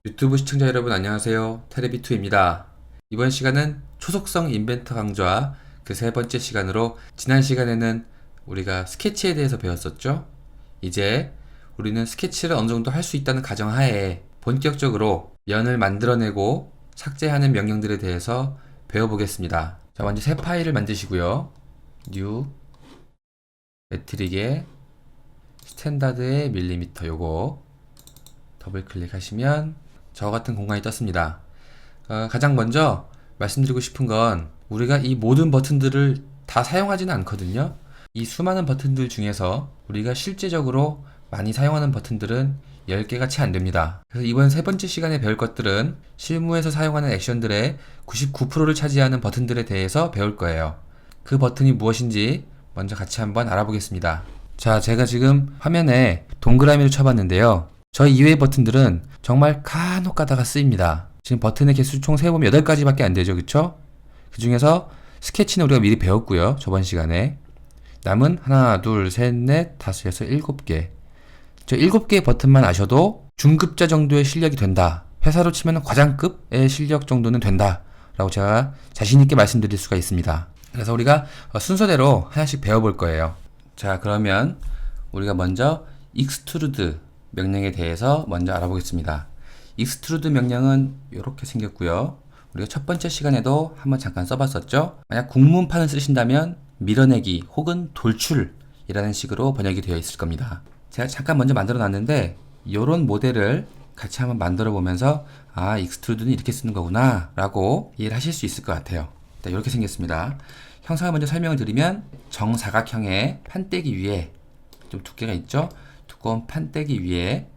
유튜브 시청자 여러분 안녕하세요. 테레비투입니다. 이번 시간은 초속성 인벤터 강좌 그 세 번째 시간으로 지난 시간에는 우리가 스케치에 대해서 배웠었죠. 이제 우리는 스케치를 어느 정도 할 수 있다는 가정하에 본격적으로 면을 만들어내고 삭제하는 명령들에 대해서 배워보겠습니다. 자, 먼저 새 파일을 만드시고요. 뉴 매트릭에 스탠다드의 밀리미터 요거 더블 클릭하시면 저와 같은 공간이 떴습니다. 가장 먼저 말씀드리고 싶은 건 우리가 이 모든 버튼들을 다 사용하지는 않거든요. 이 수많은 버튼들 중에서 우리가 실제적으로 많이 사용하는 버튼들은 10개가 채 안 됩니다. 그래서 이번 세 번째 시간에 배울 것들은 실무에서 사용하는 액션들의 99%를 차지하는 버튼들에 대해서 배울 거예요. 그 버튼이 무엇인지 먼저 같이 한번 알아보겠습니다. 자, 제가 지금 화면에 동그라미를 쳐봤는데요. 저 이외의 버튼들은 정말 간혹 가다가 쓰입니다. 지금 버튼의 개수 총 세어보면 8가지밖에 안 되죠. 그쵸? 그 중에서 스케치는 우리가 미리 배웠고요. 저번 시간에. 남은 하나, 둘, 셋, 넷, 다섯, 여섯, 7개. 저 7개의 버튼만 아셔도 중급자 정도의 실력이 된다. 회사로 치면 과장급의 실력 정도는 된다. 라고 제가 자신있게 말씀드릴 수가 있습니다. 그래서 우리가 순서대로 하나씩 배워볼 거예요. 자, 그러면 우리가 먼저 extrude 명령에 대해서 먼저 알아보겠습니다. extrude 명령은 이렇게 생겼고요. 우리가 첫 번째 시간에도 한번 잠깐 써봤었죠. 만약 국문판을 쓰신다면 밀어내기 혹은 돌출이라는 식으로 번역이 되어 있을 겁니다. 제가 잠깐 먼저 만들어 놨는데 이런 모델을 같이 한번 만들어 보면서 extrude는 이렇게 쓰는 거구나 라고 이해를 하실 수 있을 것 같아요. 이렇게 생겼습니다. 형상을 먼저 설명을 드리면 정사각형의 판때기 위에 좀 두께가 있죠. 두꺼운 판때기 위에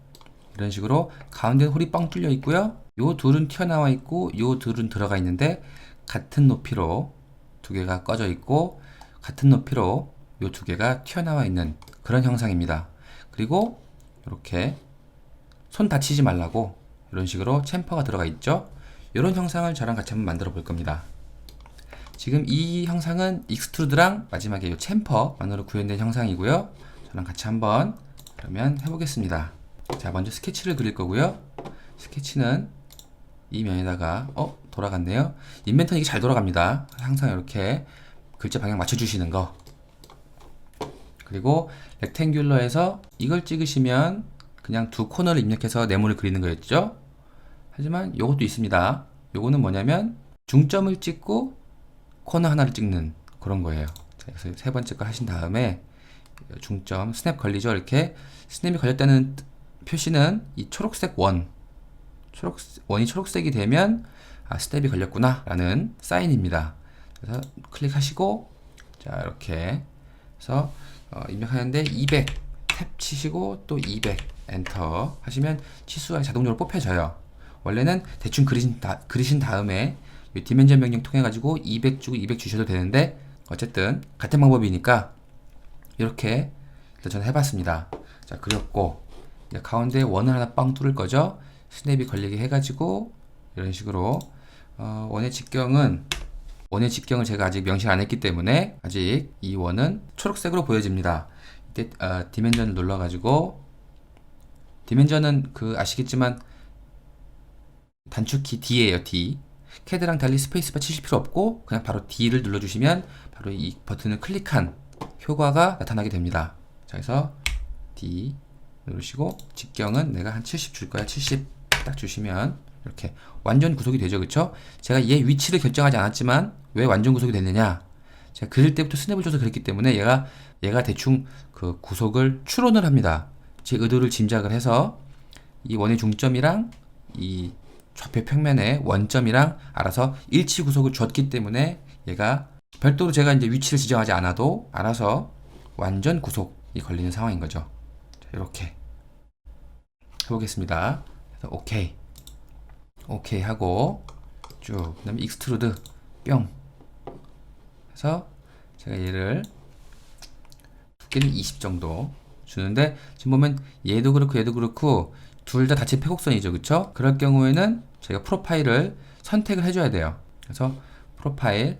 이런 식으로 가운데는 홀이 뻥 뚫려 있고요. 요 둘은 튀어나와 있고 요 둘은 들어가 있는데 같은 높이로 두 개가 꺼져 있고 같은 높이로 요 두 개가 튀어나와 있는 그런 형상입니다. 그리고 이렇게 손 다치지 말라고 이런 식으로 챔퍼가 들어가 있죠. 이런 형상을 저랑 같이 한번 만들어 볼 겁니다. 지금 이 형상은 익스트루드랑 마지막에 이 챔퍼만으로 구현된 형상이고요. 저랑 같이 한번 그러면 해보겠습니다. 자, 먼저 스케치를 그릴 거고요. 스케치는 이 면에다가 돌아갔네요. 인벤터는 이게 잘 돌아갑니다. 항상 이렇게 글자 방향 맞춰주시는 거. 그리고 렉탱귤러에서 이걸 찍으시면 그냥 두 코너를 입력해서 네모를 그리는 거였죠. 하지만 이것도 있습니다. 요거는 뭐냐면 중점을 찍고 코너 하나를 찍는 그런 거예요. 자, 그래서 세 번째 거 하신 다음에 중점 스냅 걸리죠. 이렇게 스냅이 걸렸다는 표시는 이 초록색 원이 초록색이 되면 스냅이 걸렸구나 라는 사인입니다. 그래서 클릭하시고 자, 이렇게 해서 입력하는데 200 탭 치시고 또 200 엔터 하시면 치수가 자동적으로 뽑혀져요. 원래는 대충 그리신 다음에 이 디멘전 명령 통해 가지고 200 주고 200 주셔도 되는데 어쨌든 같은 방법이니까 이렇게 일단 저는 해봤습니다. 자, 그렸고 이제 가운데 원을 하나 빵 뚫을 거죠. 스냅이 걸리게 해가지고 이런 식으로 원의 직경을 제가 아직 명시를 안 했기 때문에 아직 이 원은 초록색으로 보여집니다. 이때 디멘전을 눌러가지고 디멘전은 아시겠지만 단축키 D예요. D. 캐드랑 달리 스페이스바 치실 필요 없고 그냥 바로 D를 눌러주시면 바로 이 버튼을 클릭한 효과가 나타나게 됩니다. 자, 그래서 D 누르시고 직경은 내가 한 70 줄 거야. 70 딱 주시면 이렇게 완전 구속이 되죠. 그쵸? 제가 얘 위치를 결정하지 않았지만 왜 완전 구속이 됐느냐? 제가 그릴 때부터 스냅을 줘서 그랬기 때문에 얘가 대충 그 구속을 추론을 합니다. 제 의도를 짐작을 해서 이 원의 중점이랑 이 좌표 평면의 원점이랑 알아서 일치 구속을 줬기 때문에 얘가 별도로 제가 이제 위치를 지정하지 않아도 알아서 완전 구속이 걸리는 상황인 거죠. 자, 이렇게 해보겠습니다. 그래서 오케이 하고 쭉 그다음에 익스트루드 뿅 해서 제가 얘를 두께는 20 정도 주는데 지금 보면 얘도 그렇고 둘 다 닫힌 폐곡선이죠. 그쵸? 그럴 경우에는 저희가 프로파일을 선택을 해줘야 돼요. 그래서 프로파일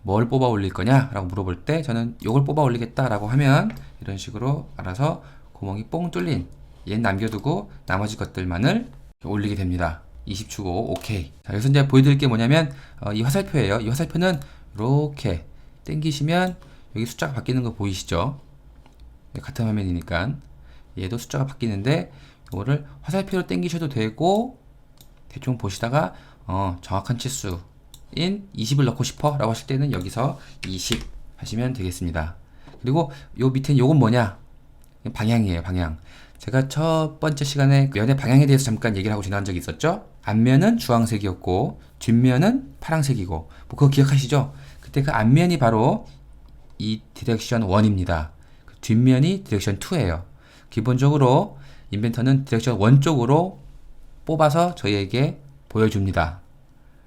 뭘 뽑아 올릴 거냐 라고 물어볼 때 저는 요걸 뽑아 올리겠다 라고 하면 이런 식으로 알아서 구멍이 뽕 뚫린 얘는 남겨두고 나머지 것들만을 올리게 됩니다. 20 주고 오케이. 자, 여기서 이제 보여드릴 게 뭐냐면 이 화살표예요. 이 화살표는 이렇게 당기시면 여기 숫자가 바뀌는 거 보이시죠? 같은 화면이니까 얘도 숫자가 바뀌는데 이거를 화살표로 당기셔도 되고 대충 보시다가 정확한 치수인 20을 넣고 싶어 라고 하실 때는 여기서 20 하시면 되겠습니다. 그리고 요 밑에 요건 뭐냐? 방향이에요. 방향. 제가 첫 번째 시간에 면의 방향에 대해서 잠깐 얘기를 하고 지나간 적이 있었죠. 앞면은 주황색이었고 뒷면은 파란색이고 뭐 그거 기억하시죠? 그때 그 앞면이 바로 이 디렉션 1입니다. 뒷면이 디렉션 2예요. 기본적으로 인벤터는 디렉션 1 쪽으로 뽑아서 저희에게 보여줍니다.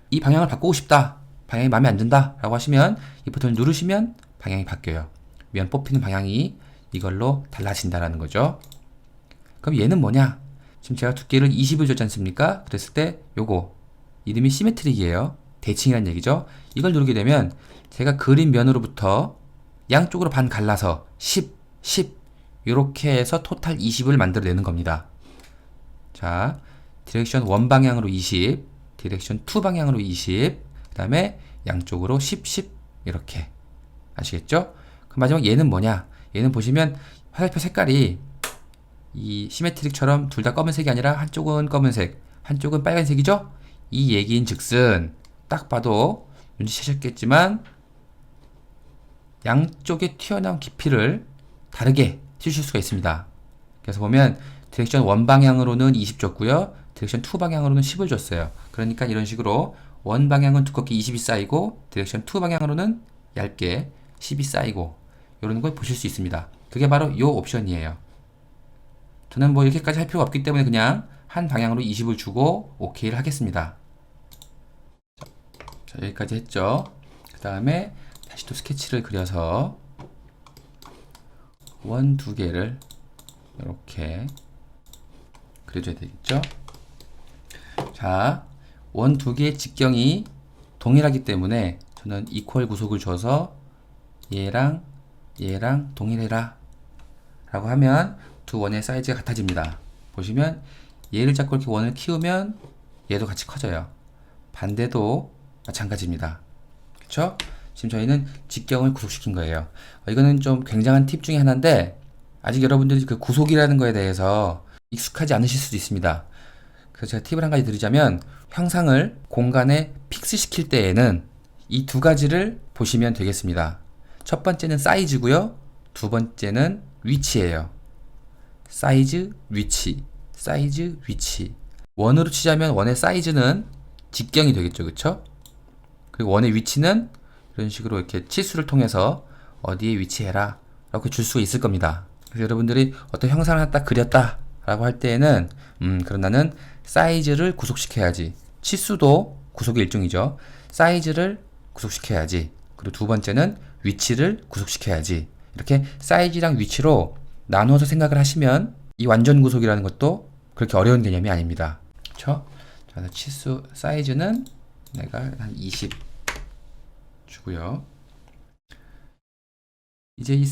이 방향을 바꾸고 싶다. 방향이 마음에 안 든다. 라고 하시면 이 버튼을 누르시면 방향이 바뀌어요. 면 뽑히는 방향이 이걸로 달라진다라는 거죠. 그럼 얘는 뭐냐? 지금 제가 두께를 20을 줬지 않습니까? 그랬을 때 요거 이름이 시메트릭이에요. 대칭이라는 얘기죠. 이걸 누르게 되면 제가 그린 면으로부터 양쪽으로 반 갈라서 10, 10 이렇게 해서 토탈 20을 만들어내는 겁니다. 자, 디렉션 1 방향으로 20, 디렉션 2 방향으로 20, 그 다음에 양쪽으로 10, 10 이렇게 아시겠죠? 그 마지막 얘는 뭐냐? 얘는 보시면 화살표 색깔이 이 시메트릭처럼 둘 다 검은색이 아니라 한쪽은 검은색, 한쪽은 빨간색이죠? 이 얘기인 즉슨 딱 봐도 눈치채셨겠지만 양쪽에 튀어나온 깊이를 다르게 치실 수가 있습니다. 그래서 보면 디렉션 1 방향으로는 20 줬고요. 디렉션 2 방향으로는 10을 줬어요. 그러니까 이런 식으로 1 방향은 두껍게 20이 쌓이고 디렉션 2 방향으로는 얇게 10이 쌓이고 이런 걸 보실 수 있습니다. 그게 바로 이 옵션이에요. 저는 뭐 이렇게까지 할 필요가 없기 때문에 그냥 한 방향으로 20을 주고 OK를 하겠습니다. 자, 여기까지 했죠. 그 다음에 다시 또 스케치를 그려서 원 두 개를 이렇게 그려줘야 되겠죠. 자, 원 두 개의 직경이 동일하기 때문에 저는 이퀄 구속을 줘서 얘랑 얘랑 동일해라 라고 하면 두 원의 사이즈가 같아집니다. 보시면 얘를 잡고 이렇게 원을 키우면 얘도 같이 커져요. 반대도 마찬가지입니다. 그쵸? 지금 저희는 직경을 구속시킨 거예요. 이거는 좀 굉장한 팁 중에 하나인데 아직 여러분들이 그 구속이라는 거에 대해서 익숙하지 않으실 수도 있습니다. 그래서 제가 팁을 한 가지 드리자면 형상을 공간에 픽스시킬 때에는 이 두 가지를 보시면 되겠습니다. 첫 번째는 사이즈고요. 두 번째는 위치예요. 사이즈, 위치, 사이즈, 위치. 원으로 치자면 원의 사이즈는 직경이 되겠죠. 그쵸? 그리고 원의 위치는 이런 식으로 이렇게 치수를 통해서 어디에 위치해라 라고 줄 수가 있을 겁니다. 그래서 여러분들이 어떤 형상을 하나 딱 그렸다 라고 할 때에는 그럼 나는 사이즈를 구속시켜야지. 치수도 구속의 일종이죠. 사이즈를 구속시켜야지. 그리고 두 번째는 위치를 구속시켜야지. 이렇게 사이즈랑 위치로 나누어서 생각을 하시면 이 완전 구속이라는 것도 그렇게 어려운 개념이 아닙니다. 그쵸? 자, 치수 사이즈는 내가 한 20 주고요. 이제 이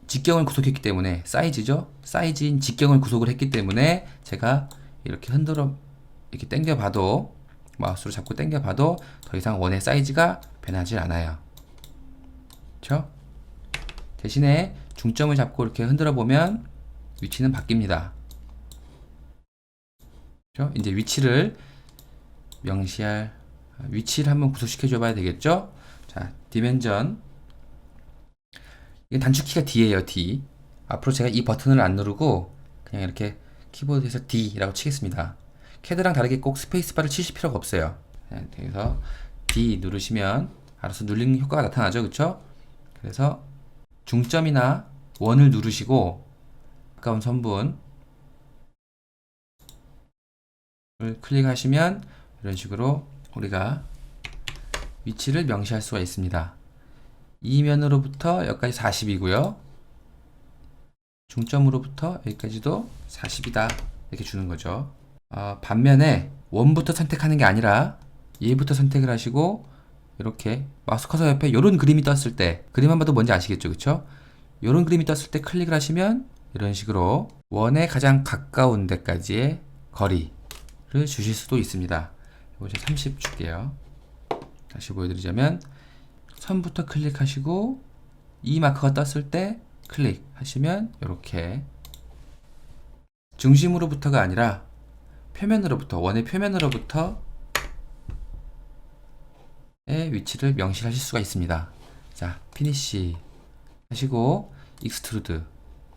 직경을 구속했기 때문에 사이즈죠. 사이즈인 직경을 구속을 했기 때문에 제가 이렇게 흔들어 이렇게 당겨 봐도 마우스로 잡고 당겨 봐도 더 이상 원의 사이즈가 변하지 않아요. 그렇죠? 대신에 중점을 잡고 이렇게 흔들어 보면 위치는 바뀝니다. 그렇죠? 이제 위치를 명시할 위치를 한번 구속시켜 줘 봐야 되겠죠? 자, 디멘전. 이게 단축키가 D예요, D. 앞으로 제가 이 버튼을 안 누르고 그냥 이렇게 키보드에서 D라고 치겠습니다. 캐드랑 다르게 꼭 스페이스바를 치실 필요가 없어요. 그래서 D 누르시면 알아서 눌리는 효과가 나타나죠, 그쵸? 그래서 중점이나 원을 누르시고 가까운 선분을 클릭하시면 이런 식으로 우리가 위치를 명시할 수가 있습니다. 이 면으로부터 여기까지 40이고요. 중점으로부터 여기까지도 40이다. 이렇게 주는 거죠. 반면에 원부터 선택하는 게 아니라 얘부터 선택을 하시고 이렇게 마우스 커서 옆에 이런 그림이 떴을 때 그림만 봐도 뭔지 아시겠죠? 그쵸? 이런 그림이 떴을 때 클릭을 하시면 이런 식으로 원에 가장 가까운 데까지의 거리를 주실 수도 있습니다. 이제 30 줄게요. 다시 보여드리자면 선부터 클릭하시고 이 마커가 떴을 때 클릭하시면 이렇게 중심으로부터가 아니라 표면으로부터, 원의 표면으로부터 의 위치를 명시하실 수가 있습니다. 자, 피니시 하시고 익스트루드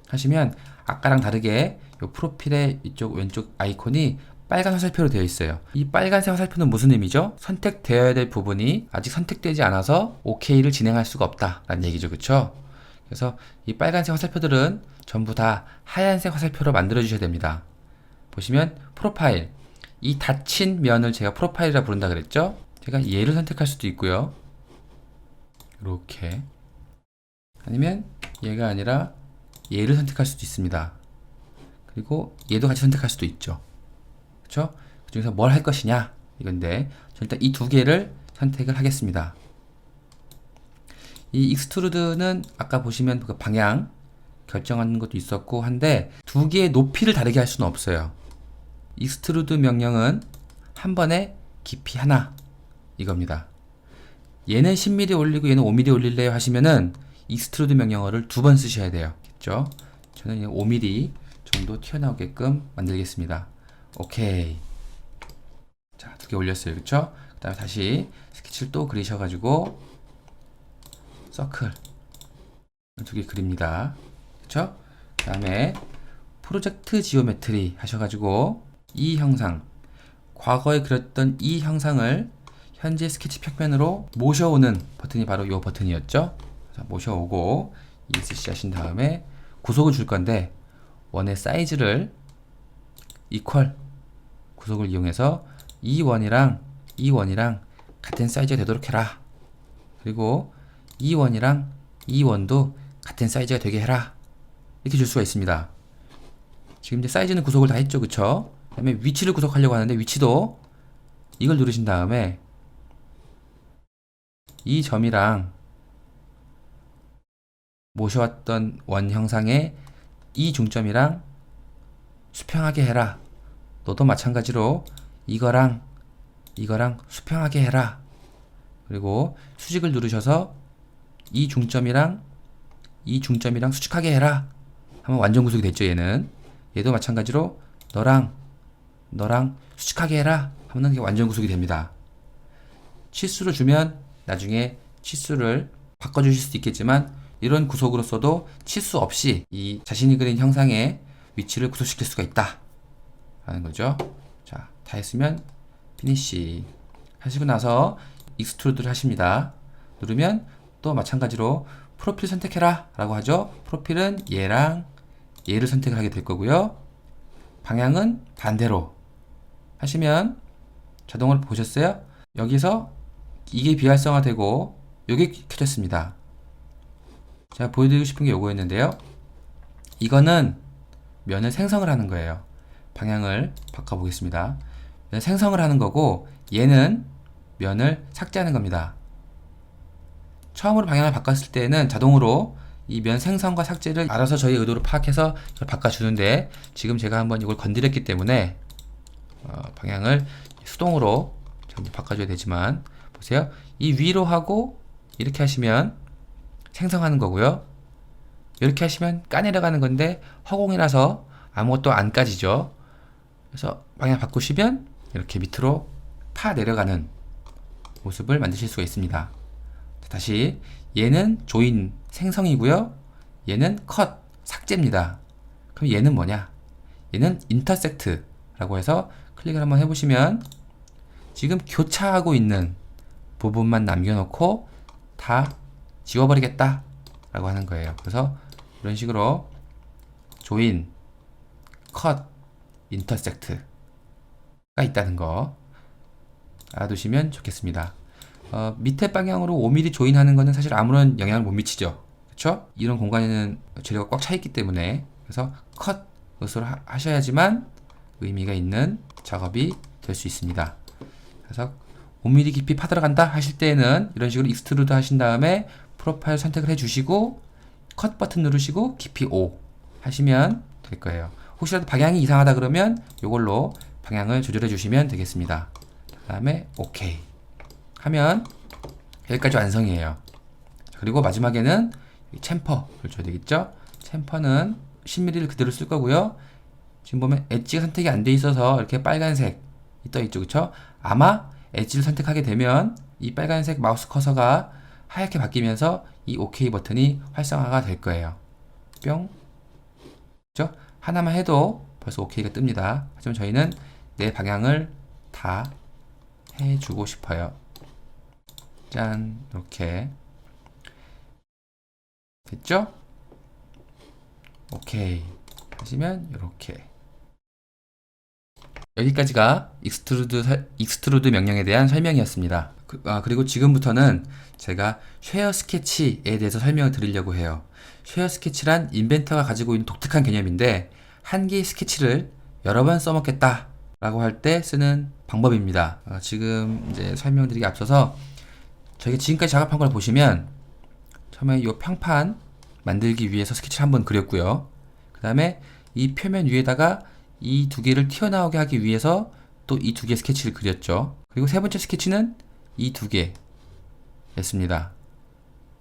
하시면 아까랑 다르게 이 프로필의 이쪽 왼쪽 아이콘이 빨간 화살표로 되어 있어요. 이 빨간색 화살표는 무슨 의미죠? 선택되어야 될 부분이 아직 선택되지 않아서 OK를 진행할 수가 없다 라는 얘기죠. 그쵸? 그래서 이 빨간색 화살표들은 전부 다 하얀색 화살표로 만들어 주셔야 됩니다. 보시면 프로파일, 이 닫힌 면을 제가 프로파일이라 부른다 그랬죠? 제가 얘를 선택할 수도 있고요. 이렇게, 아니면 얘가 아니라 얘를 선택할 수도 있습니다. 그리고 얘도 같이 선택할 수도 있죠. 그쵸? 그 중에서 뭘 할 것이냐 이건데, 저 일단 이 두 개를 선택을 하겠습니다. 이 익스트루드는 아까 보시면 그 방향 결정하는 것도 있었고 한데, 두 개의 높이를 다르게 할 수는 없어요. 익스트루드 명령은 한 번에 깊이 하나 이겁니다. 얘는 10mm 올리고 얘는 5mm 올릴래요 하시면은 익스트루드 명령어를 두 번 쓰셔야 돼요. 그죠? 저는 5mm 정도 튀어나오게끔 만들겠습니다. 오케이. 자, 두 개 올렸어요. 그쵸? 그 다음에 다시 스케치를 또 그리셔가지고 서클 두 개 그립니다. 그쵸? 그 다음에 프로젝트 지오메트리 하셔가지고 이 형상, 과거에 그렸던 이 형상을 현재 스케치 평면으로 모셔오는 버튼이 바로 이 버튼이었죠. 그래서 모셔오고 ESC 하신 다음에 구속을 줄 건데, 원의 사이즈를 이퀄 구속을 이용해서 이 원이랑 같은 사이즈가 되도록 해라. 그리고 이 원이랑 이 원도 같은 사이즈가 되게 해라. 이렇게 줄 수가 있습니다. 지금 이제 사이즈는 구속을 다 했죠. 그쵸? 그 다음에 위치를 구속하려고 하는데, 위치도 이걸 누르신 다음에 이 점이랑 모셔왔던 원 형상의 이 중점이랑 수평하게 해라. 너도 마찬가지로 이거랑 수평하게 해라. 그리고 수직을 누르셔서 이 중점이랑 수직하게 해라 하면 완전 구속이 됐죠. 얘도 마찬가지로 너랑 수직하게 해라 하면 완전 구속이 됩니다. 치수를 주면 나중에 치수를 바꿔주실 수도 있겠지만, 이런 구속으로서도 치수 없이 이 자신이 그린 형상의 위치를 구속시킬 수가 있다 라는 거죠. 자, 다 했으면 피니시 하시고 나서 익스트루드를 하십니다. 누르면 또 마찬가지로 프로필 선택해라 라고 하죠. 프로필은 얘랑 얘를 선택을 하게 될 거고요. 방향은 반대로 하시면 자동으로 보셨어요? 여기서 이게 비활성화되고 이게 켜졌습니다. 제가 보여드리고 싶은 게 요거였는데요. 이거는 면을 생성을 하는 거예요. 방향을 바꿔보겠습니다. 면을 생성을 하는 거고, 얘는 면을 삭제하는 겁니다. 처음으로 방향을 바꿨을 때는 자동으로 이 면 생성과 삭제를 알아서 저희 의도로 파악해서 이걸 바꿔주는데, 지금 제가 한번 이걸 건드렸기 때문에 방향을 수동으로 바꿔줘야 되지만, 보세요. 이 위로 하고 이렇게 하시면 생성하는 거고요. 이렇게 하시면 까내려가는 건데 허공이라서 아무것도 안 까지죠. 그래서 방향 바꾸시면 이렇게 밑으로 파 내려가는 모습을 만드실 수가 있습니다. 다시 얘는 조인 생성이고요. 얘는 컷 삭제입니다. 그럼 얘는 뭐냐? 얘는 인터섹트 라고 해서 클릭을 한번 해보시면 지금 교차하고 있는 부분만 남겨놓고 다 지워버리겠다 라고 하는 거예요. 그래서 이런 식으로 조인, 컷, 인터섹트가 있다는 거 알아두시면 좋겠습니다. 밑에 방향으로 5mm 조인하는 거는 사실 아무런 영향을 못 미치죠. 그쵸? 이런 공간에는 재료가 꽉 차 있기 때문에, 그래서 컷 것으로 하셔야지만 의미가 있는 작업이 될 수 있습니다. 그래서 5mm 깊이 파들어간다 하실 때에는 이런 식으로 익스트루드 하신 다음에 프로파일 선택을 해주시고 컷 버튼 누르시고 깊이 5 하시면 될 거예요. 혹시라도 방향이 이상하다 그러면 이걸로 방향을 조절해 주시면 되겠습니다. 그 다음에 OK 하면 여기까지 완성이에요. 그리고 마지막에는 챔퍼를 줘야 되겠죠. 챔퍼는 10mm를 그대로 쓸 거고요. 지금 보면 엣지가 선택이 안 돼 있어서 이렇게 빨간색이 떠 있죠. 그쵸? 아마 엣지를 선택하게 되면 이 빨간색 마우스 커서가 하얗게 바뀌면서 이 OK 버튼이 활성화가 될 거예요. 뿅. 그죠? 하나만 해도 벌써 OK가 뜹니다. 하지만 저희는 내 방향을 다 해주고 싶어요. 짠. 이렇게. 됐죠? 오케이. 하시면 이렇게. 여기까지가 익스트루드 명령에 대한 설명이었습니다. 그리고 지금부터는 제가 쉐어 스케치에 대해서 설명을 드리려고 해요. 쉐어 스케치란 인벤터가 가지고 있는 독특한 개념인데 한 개의 스케치를 여러 번 써먹겠다 라고 할 때 쓰는 방법입니다. 지금 이제 설명드리기 앞서서 저희가 지금까지 작업한 걸 보시면 처음에 이 평판 만들기 위해서 스케치를 한번 그렸고요. 그 다음에 이 표면 위에다가 이 두 개를 튀어나오게 하기 위해서 또 이 두 개의 스케치를 그렸죠. 그리고 세 번째 스케치는 이 두 개였습니다.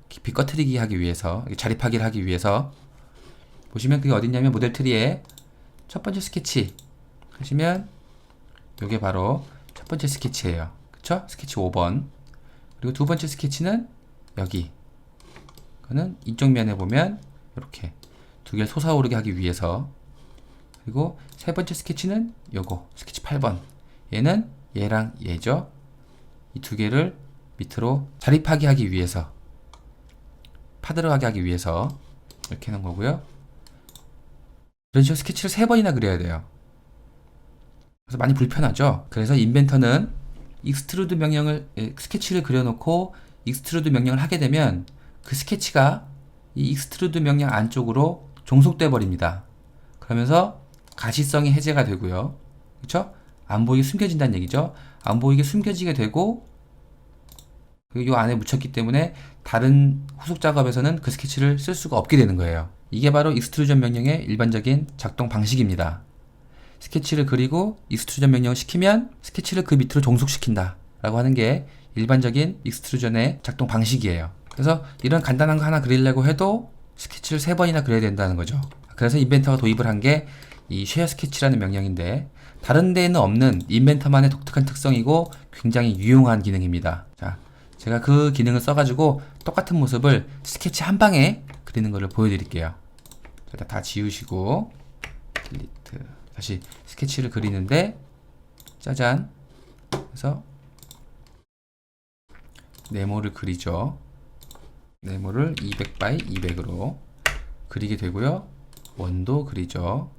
깊이 꺼트리기 하기 위해서, 자립하기를 하기 위해서. 보시면 그게 어딨냐면 모델 트리에 첫 번째 스케치 하시면 이게 바로 첫 번째 스케치예요. 그쵸? 스케치 5번. 그리고 두 번째 스케치는 여기. 그거는 이쪽 면에 보면 이렇게 두 개를 솟아오르게 하기 위해서. 그리고 세 번째 스케치는 요거 스케치 8번. 얘는 얘랑 얘죠. 이 두 개를 밑으로 자립하게 하기 위해서, 파들어가게 하기 위해서 이렇게 하는 거고요. 이런 식으로 스케치를 3번이나 그려야 돼요. 그래서 많이 불편하죠. 그래서 인벤터는 익스트루드 명령을 스케치를 그려놓고 익스트루드 명령을 하게 되면 그 스케치가 이 익스트루드 명령 안쪽으로 종속돼 버립니다. 그러면서 가시성이 해제가 되고요. 그쵸? 안 보이게 숨겨진다는 얘기죠. 안 보이게 숨겨지게 되고, 그리고 이 안에 묻혔기 때문에 다른 후속 작업에서는 그 스케치를 쓸 수가 없게 되는 거예요. 이게 바로 익스트루전 명령의 일반적인 작동 방식입니다. 스케치를 그리고 익스트루전 명령을 시키면 스케치를 그 밑으로 종속시킨다 라고 하는 게 일반적인 익스트루전의 작동 방식이에요. 그래서 이런 간단한 거 하나 그리려고 해도 스케치를 3번이나 그려야 된다는 거죠. 그래서 인벤터가 도입을 한 게 이 쉐어 스케치라는 명령인데, 다른 데에는 없는 인벤터만의 독특한 특성이고 굉장히 유용한 기능입니다. 자, 제가 그 기능을 써가지고 똑같은 모습을 스케치 한 방에 그리는 것을 보여드릴게요. 일단 다 지우시고 딜리트. 다시 스케치를 그리는데 짜잔. 그래서 네모를 그리죠. 네모를 200 by 200으로 그리게 되고요. 원도 그리죠.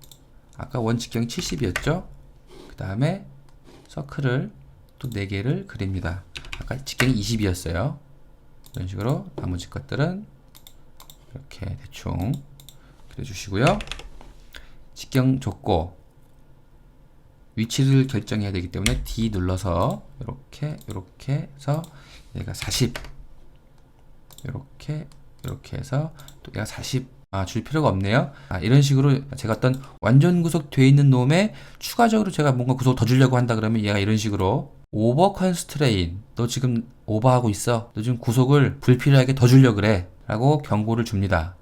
아까 원 직경이 70이었죠. 그 다음에 서클을 또 4개를 그립니다. 아까 직경이 20이었어요. 이런 식으로 나머지 것들은 이렇게 대충 그려주시고요. 직경 줬고 위치를 결정해야 되기 때문에 D 눌러서 이렇게 해서 얘가 40 이렇게 해서 또 얘가 40 줄 필요가 없네요. 이런 식으로 제가 어떤 완전 구속되어 있는 놈에 추가적으로 제가 뭔가 구속 더 주려고 한다 그러면 얘가 이런 식으로 오버 컨스트레인, 너 지금 오버하고 있어, 너 지금 구속을 불필요하게 더 주려고 그래 라고 경고를 줍니다.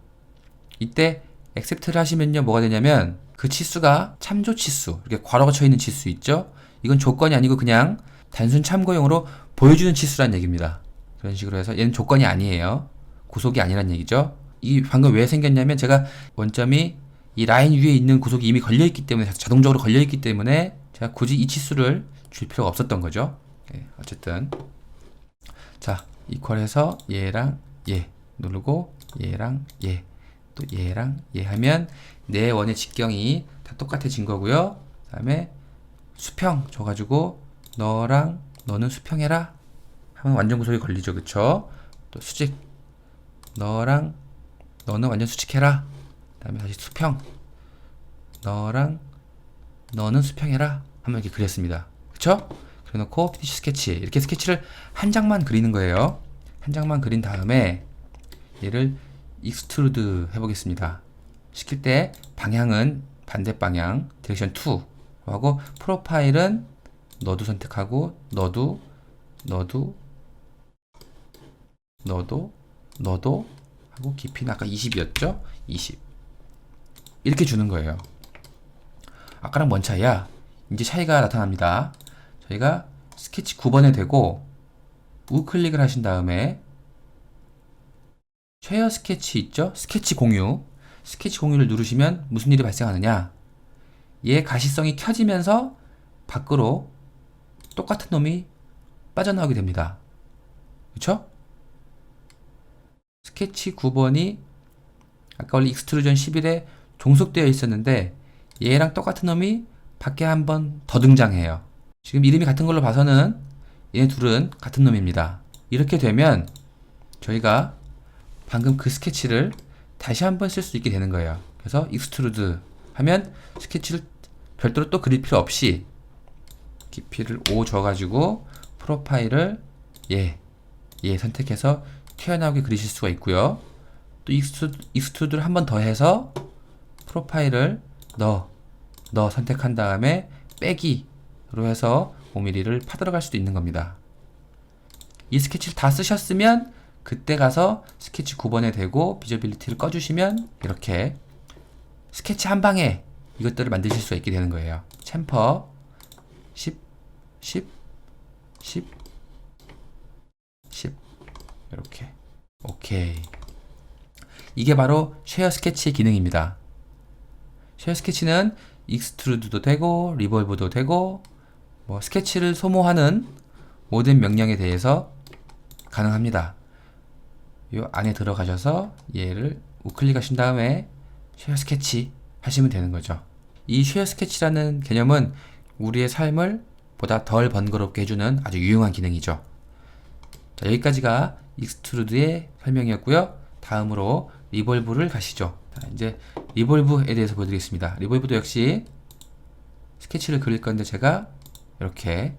이때 accept를 하시면요 뭐가 되냐면 그 치수가 참조 치수, 이렇게 괄호가 쳐 있는 치수 있죠. 이건 조건이 아니고 그냥 단순 참고용으로 보여주는 치수란 얘기입니다. 그런 식으로 해서 얘는 조건이 아니에요. 구속이 아니란 얘기죠. 이 방금 왜 생겼냐면 제가 원점이 이 라인 위에 있는 구속이 이미 걸려있기 때문에, 자동적으로 걸려있기 때문에 제가 굳이 이 치수를 줄 필요가 없었던 거죠. 어쨌든 자, 이퀄해서 얘랑 얘 누르고 얘랑 얘 또 얘랑 얘 하면 네 원의 직경이 다 똑같아진 거고요. 그 다음에 수평 줘가지고 너랑 너는 수평해라 하면 완전 구속이 걸리죠. 그쵸? 또 수직 너랑 너는 완전 수직해라. 그 다음에 다시 수평 너랑 너는 수평해라 하면 이렇게 그렸습니다. 그쵸? 그래놓고 피니시 스케치, 이렇게 스케치를 한 장만 그리는 거예요. 한 장만 그린 다음에 얘를 익스트루드 해보겠습니다. 시킬 때 방향은 반대 방향 디렉션 2로 하고 프로파일은 너도 선택하고 너도 하고 깊이는 아까 20이었죠? 20 이렇게 주는 거예요. 아까랑 뭔 차이야? 이제 차이가 나타납니다. 저희가 스케치 9번에 대고 우클릭을 하신 다음에 쉐어 스케치 있죠? 스케치 공유 를 누르시면 무슨 일이 발생하느냐, 얘 가시성이 켜지면서 밖으로 똑같은 놈이 빠져나오게 됩니다. 그쵸? 스케치 9번이 아까 원래 익스트루전 11에 종속되어 있었는데 얘랑 똑같은 놈이 밖에 한 번 더 등장해요. 지금 이름이 같은 걸로 봐서는 얘네 둘은 같은 놈입니다. 이렇게 되면 저희가 방금 그 스케치를 다시 한번 쓸 수 있게 되는 거예요. 그래서 익스트루드 하면 스케치를 별도로 또 그릴 필요 없이 깊이를 5 줘가지고 프로파일을 얘 선택해서 튀어나오게 그리실 수가 있고요. 또 익스트루드를 한 번 더 해서 프로파일을 너 선택한 다음에 빼기로 해서 5mm를 파들어갈 수도 있는 겁니다. 이 스케치를 다 쓰셨으면 그때 가서 스케치 9번에 대고 비저빌리티를 꺼주시면 이렇게 스케치 한 방에 이것들을 만드실 수가 있게 되는 거예요. 챔퍼 10 이렇게 오케이. 이게 바로 쉐어 스케치의 기능입니다. 쉐어 스케치는 익스트루드도 되고 리볼브도 되고 뭐 스케치를 소모하는 모든 명령에 대해서 가능합니다. 요 안에 들어가셔서 얘를 우클릭하신 다음에 쉐어 스케치 하시면 되는 거죠. 이 쉐어 스케치라는 개념은 우리의 삶을 보다 덜 번거롭게 해주는 아주 유용한 기능이죠. 자, 여기까지가 익스트루드의 설명이었고요. 다음으로 리볼브를 가시죠. 자, 이제 리볼브에 대해서 보여드리겠습니다. 리볼브도 역시 스케치를 그릴 건데 제가 이렇게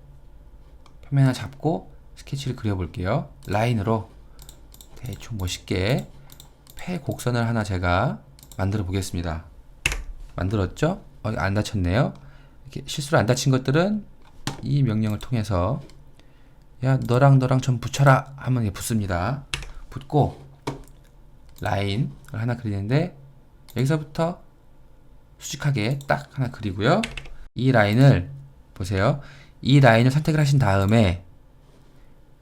표면 하나 잡고 스케치를 그려볼게요. 라인으로 대충 멋있게 폐 곡선을 하나 제가 만들어 보겠습니다. 만들었죠? 안 다쳤네요. 이렇게 실수로 안 다친 것들은 이 명령을 통해서 야 너랑 좀 붙여라 하면 붙습니다. 붙고 라인을 하나 그리는데 여기서부터 수직하게 딱 하나 그리고요. 이 라인을 보세요. 이 라인을 선택을 하신 다음에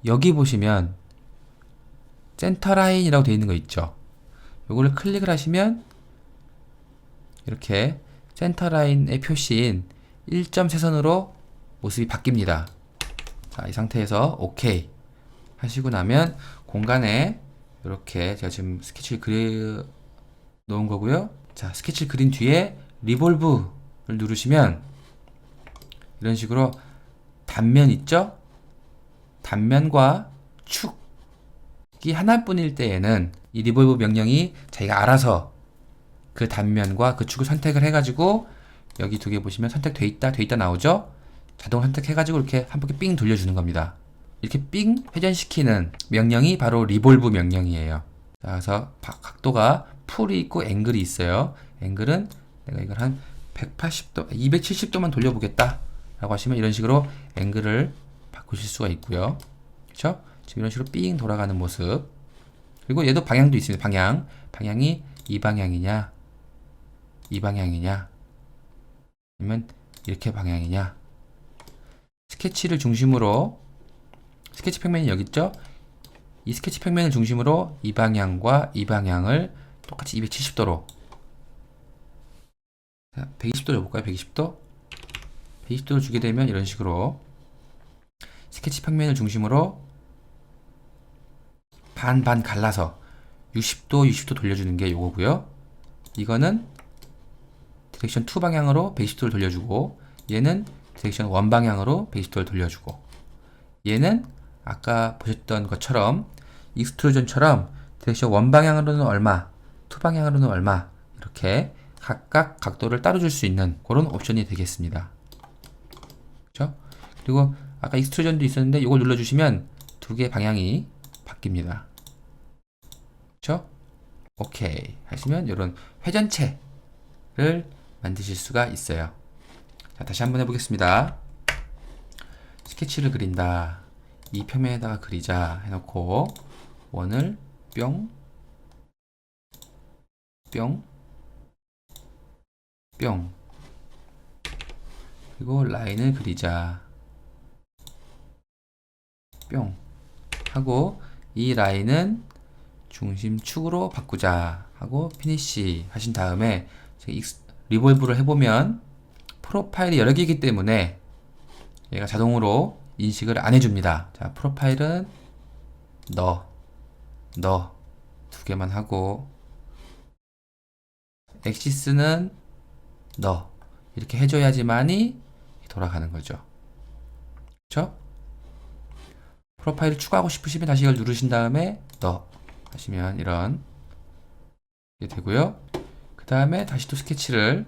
여기 보시면 센터 라인이라고 되어 있는 거 있죠. 요거를 클릭을 하시면 이렇게 센터 라인의 표시인 1.3선으로 모습이 바뀝니다. 자, 이 상태에서 OK 하시고 나면 공간에 이렇게 제가 지금 스케치를 그려 놓은 거고요. 자, 스케치를 그린 뒤에 리볼브를 누르시면 이런 식으로 단면 있죠? 단면과 축이 하나뿐일 때에는 이 리볼브 명령이 자기가 알아서 그 단면과 그 축을 선택을 해가지고 여기 두 개 보시면 선택돼 있다 나오죠? 자동 선택해가지고 이렇게 한 바퀴 삥 돌려주는 겁니다. 이렇게 삥 회전시키는 명령이 바로 리볼브 명령이에요. 자, 그래서 각도가 풀이 있고 앵글이 있어요. 앵글은 내가 이걸 한 180도, 270도만 돌려보겠다 라고 하시면 이런 식으로 앵글을 바꾸실 수가 있고요. 그쵸? 지금 이런 식으로 삥 돌아가는 모습. 그리고 얘도 방향도 있습니다. 방향이 이 방향이냐 이 방향이냐 아니면 이렇게 방향이냐. 스케치를 중심으로 스케치 평면이 여기 있죠? 이 스케치 평면을 중심으로 이 방향과 이 방향을 똑같이 270도로 120도로 해볼까요? 120도? 120도를 주게 되면 이런 식으로 스케치 평면을 중심으로 반반 갈라서 60도 돌려주는 게 요거고요. 이거는 디렉션 2 방향으로 120도를 돌려주고 얘는 디렉션 1 방향으로 120도를 돌려주고 얘는 아까 보셨던 것처럼 익스트루전처럼 디렉션 1 방향으로는 얼마 2 방향으로는 얼마 이렇게 각각 각도를 따로 줄 수 있는 그런 옵션이 되겠습니다. 그렇죠? 그리고 아까 익스트루전도 있었는데 이걸 눌러주시면 두 개의 방향이 바뀝니다. 그렇죠? 오케이 하시면 이런 회전체를 만드실 수가 있어요. 자, 다시 한번 해보겠습니다. 스케치를 그린다. 이 평면에다가 그리자 해놓고 원을 뿅, 뿅, 뿅. 그리고 라인을 그리자. 뿅. 하고 이 라인은 중심축으로 바꾸자 하고 피니시 하신 다음에 리볼브를 해보면 프로파일이 여러 개이기 때문에 얘가 자동으로 인식을 안 해줍니다. 자, 프로파일은 너 두 개만 하고, 엑시스는 너 이렇게 해줘야지만이 돌아가는 거죠. 그쵸? 프로파일을 추가하고 싶으시면 다시 이걸 누르신 다음에 너 하시면 이런 게 되고요. 그 다음에 다시 또 스케치를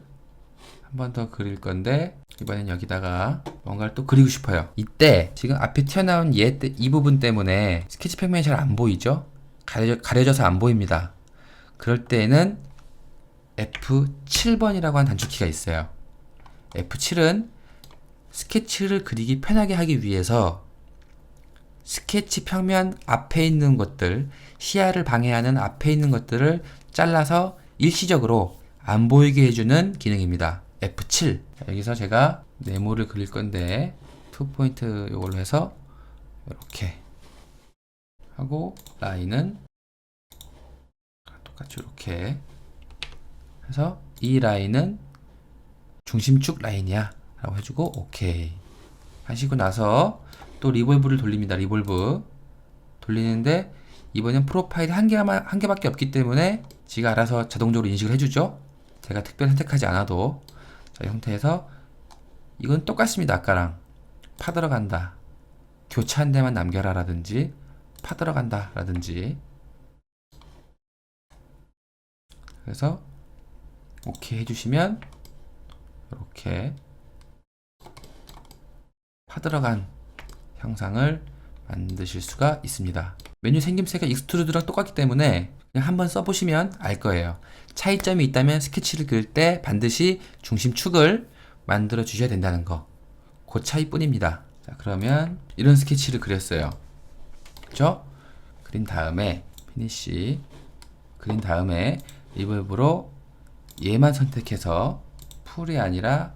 한 번 더 그릴 건데, 이번엔 여기다가 뭔가를 또 그리고 싶어요. 이때 지금 앞에 튀어나온 이 부분 때문에 스케치 평면이 잘 안 보이죠? 가려져서 안 보입니다. 그럴 때에는 F7번이라고 하는 단축키가 있어요. F7은 스케치를 그리기 편하게 하기 위해서 스케치 평면 앞에 있는 것들, 시야를 방해하는 앞에 있는 것들을 잘라서 일시적으로 안 보이게 해주는 기능입니다. F7. 자, 여기서 제가 네모를 그릴 건데 2포인트 이걸로 해서 이렇게 하고, 라인은 똑같이 이렇게 해서 이 라인은 중심축 라인이야 라고 해주고 오케이 하시고 나서 또 리볼브를 돌립니다. 리볼브 돌리는데 이번엔 프로파일이 한 개밖에 없기 때문에 지가 알아서 자동적으로 인식을 해주죠. 제가 특별히 선택하지 않아도. 자, 이 형태에서 이건 똑같습니다. 아까랑 파 들어간다, 교차한 데만 남겨라 라든지 파 들어간다 라든지. 그래서 오케이 해주시면 이렇게 파 들어간 형상을 만드실 수가 있습니다. 메뉴 생김새가 익스트루드랑 똑같기 때문에 그냥 한번 써보시면 알 거예요. 차이점이 있다면 스케치를 그릴 때 반드시 중심축을 만들어 주셔야 된다는 거, 그 차이뿐입니다. 자, 그러면 이런 스케치를 그렸어요. 그쵸? 그린 다음에 피니시, 그린 다음에 리볼브로 얘만 선택해서 풀이 아니라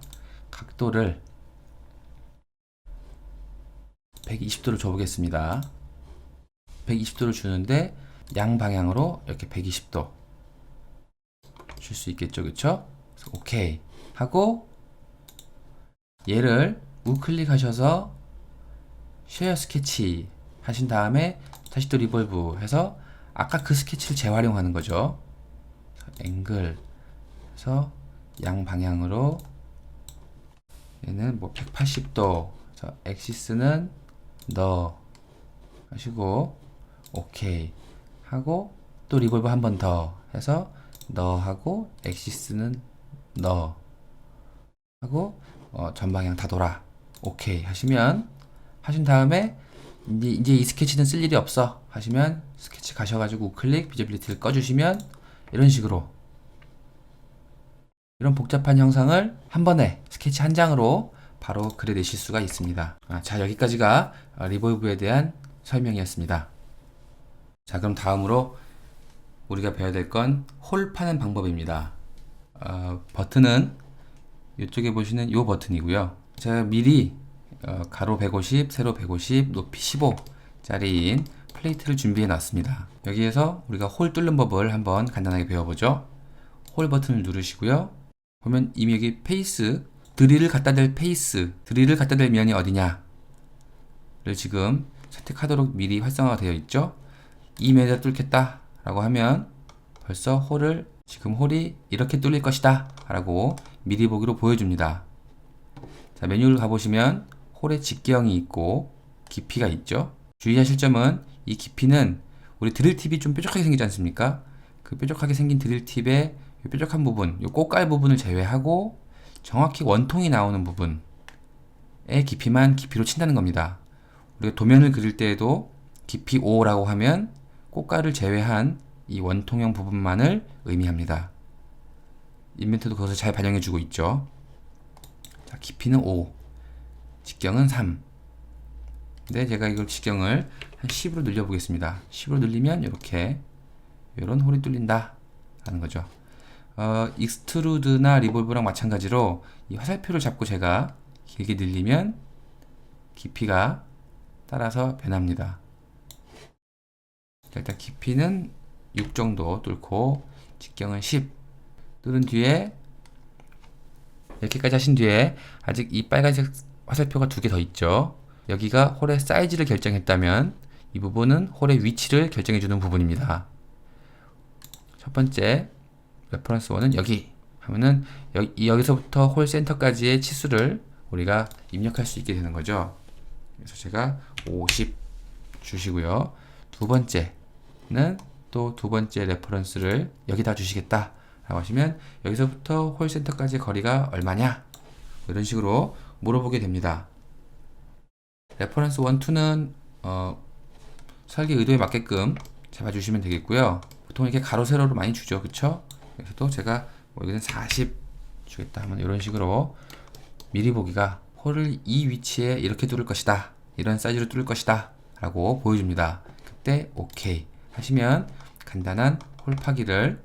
각도를 120도를 줘보겠습니다. 120도를 주는데 양방향으로 이렇게 120도 줄 수 있겠죠, 그쵸? 그래서 오케이 하고 얘를 우클릭 하셔서 쉐어 스케치 하신 다음에 다시 또 리볼브 해서 아까 그 스케치를 재활용하는 거죠. 앵글 해서 양방향으로 얘는 뭐 180도, 엑시스는 너 하시고 오케이 하고 또 리볼브 한 번 더 해서 너 하고 엑시스는 너 하고 전방향 다 돌아 오케이 하시면, 하신 다음에 이제 이 스케치는 쓸 일이 없어 하시면 스케치 가셔가지고 우클릭 비저빌리티를 꺼주시면 이런 식으로 이런 복잡한 형상을 한 번에 스케치 한 장으로 바로 그려내실 수가 있습니다. 자, 여기까지가 리볼브에 대한 설명이었습니다. 자, 그럼 다음으로 우리가 배워야 될 건 홀 파는 방법입니다. 버튼은 이쪽에 보시는 이 버튼이고요. 제가 미리 가로 150, 세로 150, 높이 15짜리인 플레이트를 준비해 놨습니다. 여기에서 우리가 홀 뚫는 법을 한번 간단하게 배워보죠. 홀 버튼을 누르시고요. 보면 이미 여기 페이스, 드릴을 갖다 댈 페이스, 드릴을 갖다 댈 면이 어디냐를 지금 선택하도록 미리 활성화가 되어 있죠. 이 면에다 뚫겠다 라고 하면 벌써 홀을, 지금 홀이 이렇게 뚫릴 것이다 라고 미리 보기로 보여줍니다. 자, 메뉴를 가보시면 홀의 직경이 있고 깊이가 있죠. 주의하실 점은 이 깊이는 우리 드릴 팁이 좀 뾰족하게 생기지 않습니까? 그 뾰족하게 생긴 드릴 팁의 이 뾰족한 부분, 이 꽃갈 부분을 제외하고 정확히 원통이 나오는 부분의 깊이만 깊이로 친다는 겁니다. 우리가 도면을 그릴 때에도 깊이 5라고 하면 꽃갈을 제외한 이 원통형 부분만을 의미합니다. 인벤트도 그것을 잘 반영해주고 있죠. 자, 깊이는 5, 직경은 3. 근데 제가 이걸 직경을 한 10으로 늘려 보겠습니다. 10으로 늘리면 이렇게 이런 홀이 뚫린다 라는 거죠. 익스트루드나 리볼브랑 마찬가지로 이 화살표를 잡고 제가 길게 늘리면 깊이가 따라서 변합니다. 자, 일단 깊이는 6 정도 뚫고 직경은 10 뚫은 뒤에 이렇게까지 하신 뒤에 아직 이 빨간색 화살표가 2개 더 있죠. 여기가 홀의 사이즈를 결정했다면 이 부분은 홀의 위치를 결정해주는 부분입니다. 첫 번째 레퍼런스 1은 여기 하면은 여기서부터 홀 센터까지의 치수를 우리가 입력할 수 있게 되는 거죠. 그래서 제가 50 주시고요. 두 번째는 또 두 번째 레퍼런스를 여기다 주시겠다 라고 하시면 여기서부터 홀 센터까지 거리가 얼마냐 이런 식으로 물어보게 됩니다. 레퍼런스 1, 2는 설계 의도에 맞게끔 잡아주시면 되겠고요. 보통 이렇게 가로 세로로 많이 주죠, 그쵸? 그래서도 제가 여기는 40 주겠다 하면 이런 식으로 미리 보기가 홀을 이 위치에 이렇게 뚫을 것이다, 이런 사이즈로 뚫을 것이다 라고 보여줍니다. 그때 OK 하시면 간단한 홀 파기를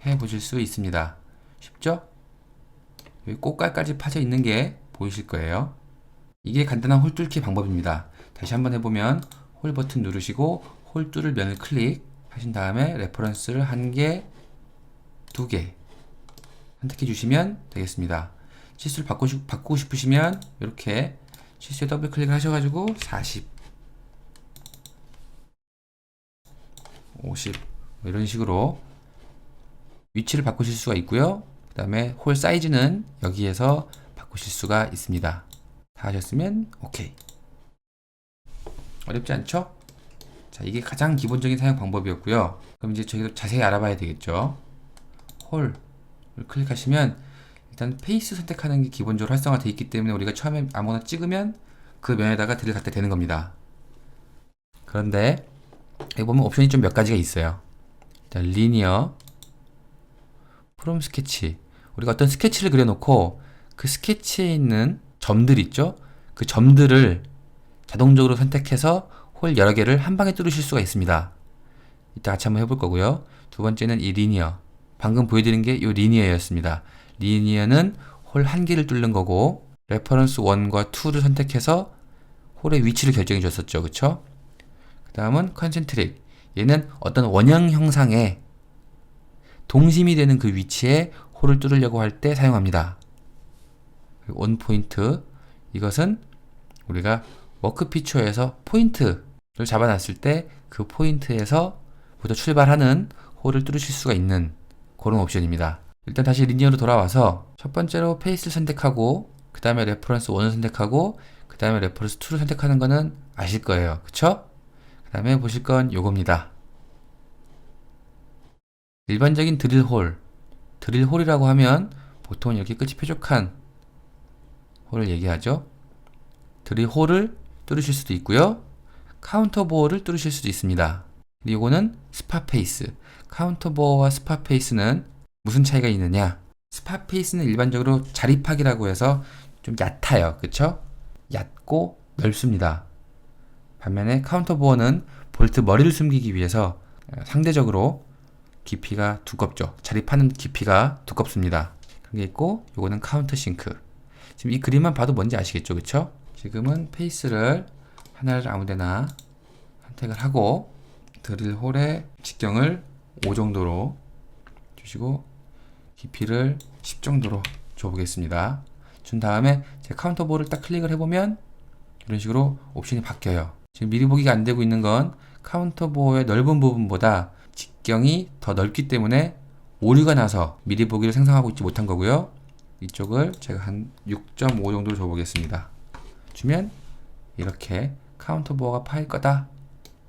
해 보실 수 있습니다. 쉽죠? 여기 꽃갈까지 파져 있는 게 보이실 거예요. 이게 간단한 홀 뚫기 방법입니다. 다시 한번 해보면 홀 버튼 누르시고 홀 뚫을 면을 클릭 하신 다음에 레퍼런스를 1개, 2개 선택해 주시면 되겠습니다. 치수를 바꾸고 싶으시면 이렇게 치수에 더블 클릭을 하셔가지고 40, 50 이런 식으로 위치를 바꾸실 수가 있고요. 그 다음에 홀 사이즈는 여기에서 바꾸실 수가 있습니다. 다 하셨으면 OK. 어렵지 않죠? 자, 이게 가장 기본적인 사용 방법이었고요. 그럼 이제 저희도 자세히 알아봐야 되겠죠. 홀을 클릭하시면 일단 페이스 선택하는 게 기본적으로 활성화되어 있기 때문에 우리가 처음에 아무거나 찍으면 그 면에다가 드릴 갖다 대는 겁니다. 그런데 여기 보면 옵션이 좀 몇 가지가 있어요. 일단 리니어, 프롬 스케치. 우리가 어떤 스케치를 그려놓고 그 스케치에 있는 점들 있죠? 그 점들을 자동적으로 선택해서 홀 여러 개를 한 방에 뚫으실 수가 있습니다. 이따 같이 한번 해볼 거고요. 두 번째는 이 리니어. 방금 보여드린 게 이 리니어였습니다. 리니어는 홀 한 개를 뚫는 거고 레퍼런스 1과 2를 선택해서 홀의 위치를 결정해 줬었죠. 그쵸? 그 다음은 컨센트릭. 얘는 어떤 원형 형상에 동심이 되는 그 위치에 홀을 뚫으려고 할 때 사용합니다. 온 포인트. 이것은 우리가 워크 피처에서 포인트를 잡아놨을 때 그 포인트에서부터 출발하는 홀을 뚫으실 수가 있는 그런 옵션입니다. 일단 다시 리니어로 돌아와서 첫 번째로 페이스를 선택하고 그 다음에 레퍼런스 1을 선택하고 그 다음에 레퍼런스 2를 선택하는 거는 아실 거예요. 그쵸? 그 다음에 보실 건 요겁니다. 일반적인 드릴홀이라고 하면 보통 이렇게 끝이 뾰족한 홀을 얘기하죠. 드릴홀을 뚫으실 수도 있고요. 카운터보어를 뚫으실 수도 있습니다. 이거는 스팟페이스. 카운터보어와 스팟페이스는 무슨 차이가 있느냐? 스팟페이스는 일반적으로 자립하기라고 해서 좀 얕아요. 그쵸? 얕고 넓습니다. 반면에 카운터보어는 볼트 머리를 숨기기 위해서 상대적으로 깊이가 두껍죠. 자립하는 깊이가 두껍습니다. 그런 게 있고 요거는 카운터싱크. 지금 이 그림만 봐도 뭔지 아시겠죠? 그쵸? 지금은 페이스를 하나를 아무데나 선택을 하고 드릴홀의 직경을 5 정도로 주시고 깊이를 10 정도로 줘보겠습니다. 준 다음에 제 카운터볼을 딱 클릭을 해보면 이런 식으로 옵션이 바뀌어요. 지금 미리 보기가 안 되고 있는 건 카운터볼의 넓은 부분보다 직경이 더 넓기 때문에 오류가 나서 미리 보기를 생성하고 있지 못한 거고요. 이쪽을 제가 한 6.5 정도로 줘보겠습니다. 주면 이렇게 카운터보어가 파일 거다,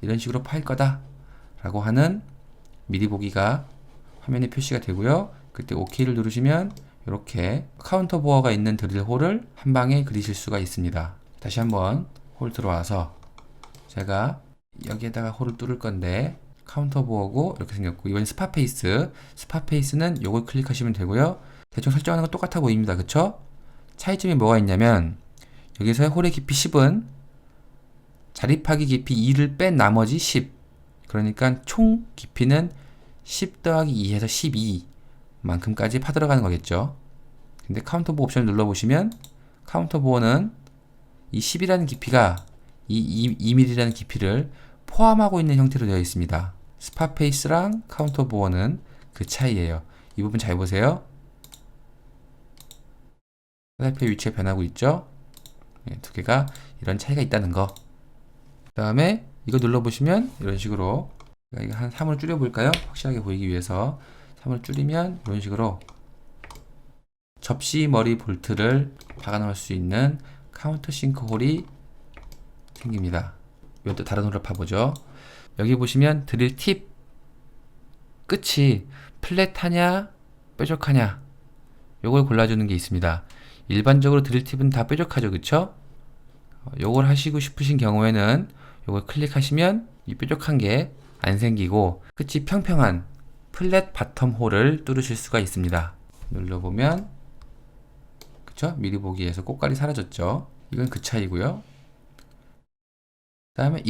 이런 식으로 파일 거다 라고 하는 미리 보기가 화면에 표시가 되고요. 그때 OK를 누르시면 이렇게 카운터보어가 있는 드릴홀을 한 방에 그리실 수가 있습니다. 다시 한번 홀 들어와서 제가 여기에다가 홀을 뚫을 건데 카운터보어고 이렇게 생겼고, 이번엔 스팟페이스는 요걸 클릭하시면 되고요. 대충 설정하는 건 똑같아 보입니다. 그쵸? 차이점이 뭐가 있냐면 여기서의 홀의 깊이 10은 자립하기 깊이 2를 뺀 나머지 10. 그러니까 총 깊이는 10 더하기 2에서 12 만큼까지 파들어가는 거겠죠. 근데 카운터 보어 옵션을 눌러보시면 카운터 보어는 이 10이라는 깊이가 이 2mm라는 깊이를 포함하고 있는 형태로 되어 있습니다. 스팟페이스랑 카운터 보어는 그 차이예요. 이 부분 잘 보세요. 화살표의 위치가 변하고 있죠. 두 개가 이런 차이가 있다는 거. 그 다음에 이거 눌러보시면 이런 식으로 이거 한 3을 줄여볼까요? 확실하게 보이기 위해서 3을 줄이면 이런 식으로 접시 머리 볼트를 박아 넣을 수 있는 카운터 싱크 홀이 생깁니다. 이것도 다른 홀을 파보죠. 여기 보시면 드릴 팁 끝이 플랫하냐 뾰족하냐 요걸 골라주는 게 있습니다. 일반적으로 드릴 팁은 다 뾰족하죠, 그쵸? 요걸 하시고 싶으신 경우에는 요걸 클릭하시면 이 뾰족한 게 안 생기고 끝이 평평한 플랫 바텀 홀을 뚫으실 수가 있습니다. 눌러보면 그쵸? 미리 보기에서 꽃갈이 사라졌죠. 이건 그 차이고요. 그 다음에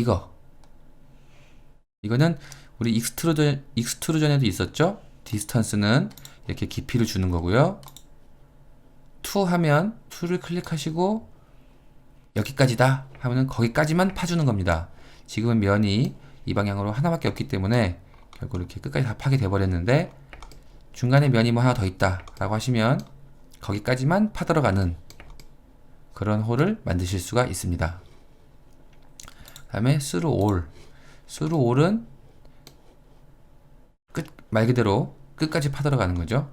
이거는 우리 익스트루전에도 있었죠. 디스턴스는 이렇게 깊이를 주는 거고요. 투 하면 투를 클릭하시고 여기까지다 하면은 거기까지만 파주는 겁니다. 지금은 면이 이 방향으로 하나밖에 없기 때문에 결국 이렇게 끝까지 다 파게 돼 버렸는데 중간에 면이 뭐 하나 더 있다 라고 하시면 거기까지만 파 들어가는 그런 홀을 만드실 수가 있습니다. 그 다음에 스루 올은 말 그대로 끝까지 파 들어가는 거죠.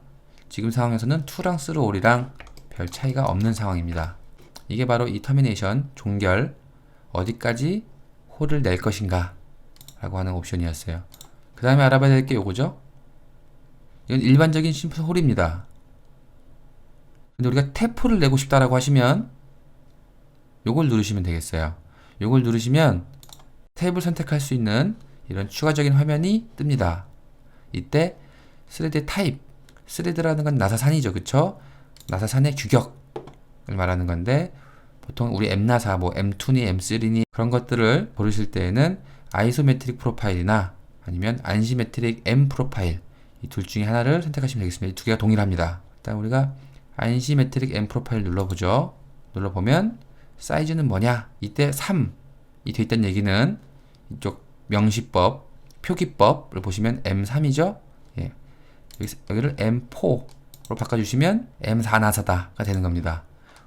지금 상황에서는 2랑 스루 올이랑 별 차이가 없는 상황입니다. 이게 바로 이 터미네이션 종결 어디까지 홀을 낼 것인가 라고 하는 옵션이었어요. 그 다음에 알아봐야 될 게 요거죠. 이건 일반적인 심플 홀입니다. 근데 우리가 탭4를 내고 싶다라고 하시면 요걸 누르시면 되겠어요. 요걸 누르시면 탭을 선택할 수 있는 이런 추가적인 화면이 뜹니다. 이때 스레드의 타입, 스레드라는 건 나사산이죠, 그쵸? 나사산의 규격을 말하는 건데 보통 우리 M나사, 뭐 M2니 M3니 그런 것들을 고르실 때에는 아이소메트릭 프로파일이나 아니면 안시메트릭 M 프로파일 이 둘 중에 하나를 선택하시면 되겠습니다. 이 두 개가 동일합니다. 일단 우리가 안시메트릭 M 프로파일 눌러보죠. 눌러보면 사이즈는 뭐냐? 이때 3이 돼 있다는 얘기는 이쪽 명시법, 표기법을 보시면 M3이죠? 예. 여기를 M4로 바꿔주시면 M4 나사다가 되는 겁니다.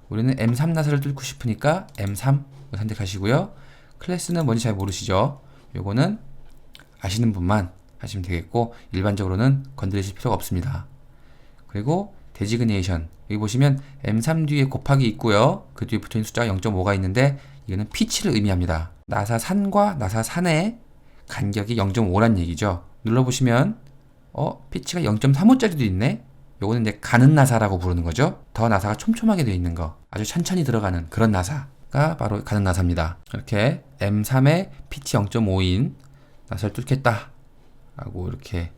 우리는 M3 나사를 뚫고 싶으니까 M3을 선택하시고요. 클래스는 뭔지 잘 모르시죠? 요거는 아시는 분만 하시면 되겠고 일반적으로는 건드리실 필요가 없습니다. 그리고 데지그네이션 여기 보시면 M3 뒤에 곱하기 있고요. 그 뒤에 붙어있는 숫자가 0.5가 있는데 이거는 피치를 의미합니다. 나사산과 나사산의 간격이 0.5란 얘기죠. 눌러보시면 피치가 0.35짜리도 있네. 요거는 이제 가는 나사라고 부르는 거죠. 더 나사가 촘촘하게 되어 있는 거 아주 천천히 들어가는 그런 나사가 바로 가는 나사입니다. 이렇게 M3에 피치 0.5인 나사를 뚫겠다 라고 이렇게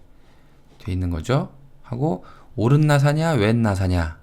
되어 있는 거죠. 하고 오른 나사냐 왼 나사냐